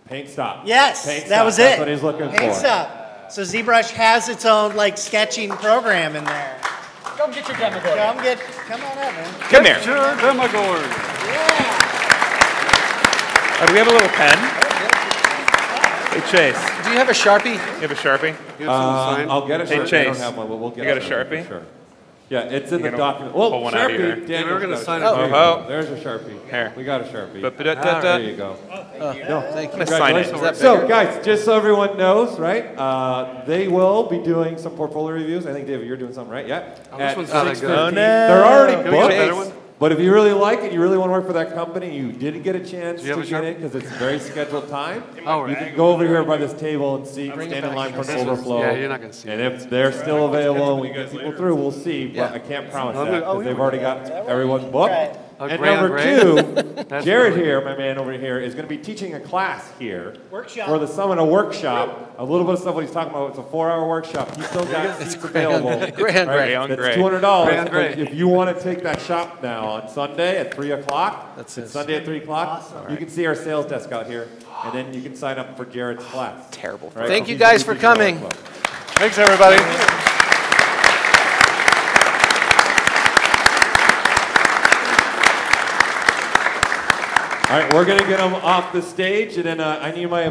Paint stop. Yes, that was it. That's what he's looking for. Paint stop. So ZBrush has its own sketching program in there. Come get your Demogorgon. Come on up, man. Come here. Get your Demogorgon. Yeah. Do we have a little pen? Hey, Chase. Do you have a Sharpie? You have a Sharpie? I'll get a Sharpie. Hey, Chase. I don't have one, but we'll get you got a Sharpie? Sure. Yeah, it's in the document. Pull one out of here. Sharpie. We're going to sign it. Oh, there's a Sharpie. Here. We got a Sharpie. There you go. Thank you. Sign it. So, guys, just so everyone knows, right? They will be doing some portfolio reviews. I think, David, you're doing something, right? Yeah. This one's not good. Oh, no. They're already booked. booked. But if you really like it, you really want to work for that company, you didn't get a chance to get it because it's very scheduled time, you can go over here by this table and see, stand in line for an overflow. Yeah, you're not going to see and it. if they're still available and we get people through, we'll see. But I can't promise that because they've already got everyone booked. And number two, Jared here, my man over here, is going to be teaching a class here. Workshop. For the summit, a workshop. A little bit of stuff what he's talking about. It's a 4-hour workshop. He's still got seats available. Grand right? That's $200. Great. If you want to take that shop now on Sunday at 3 o'clock, it's Sunday at 3 o'clock, you can see our sales desk out here, and then you can sign up for Jared's class. Terrible. Right? Thank you guys for coming. Thanks, everybody. All right, we're going to get them off the stage, and then I need my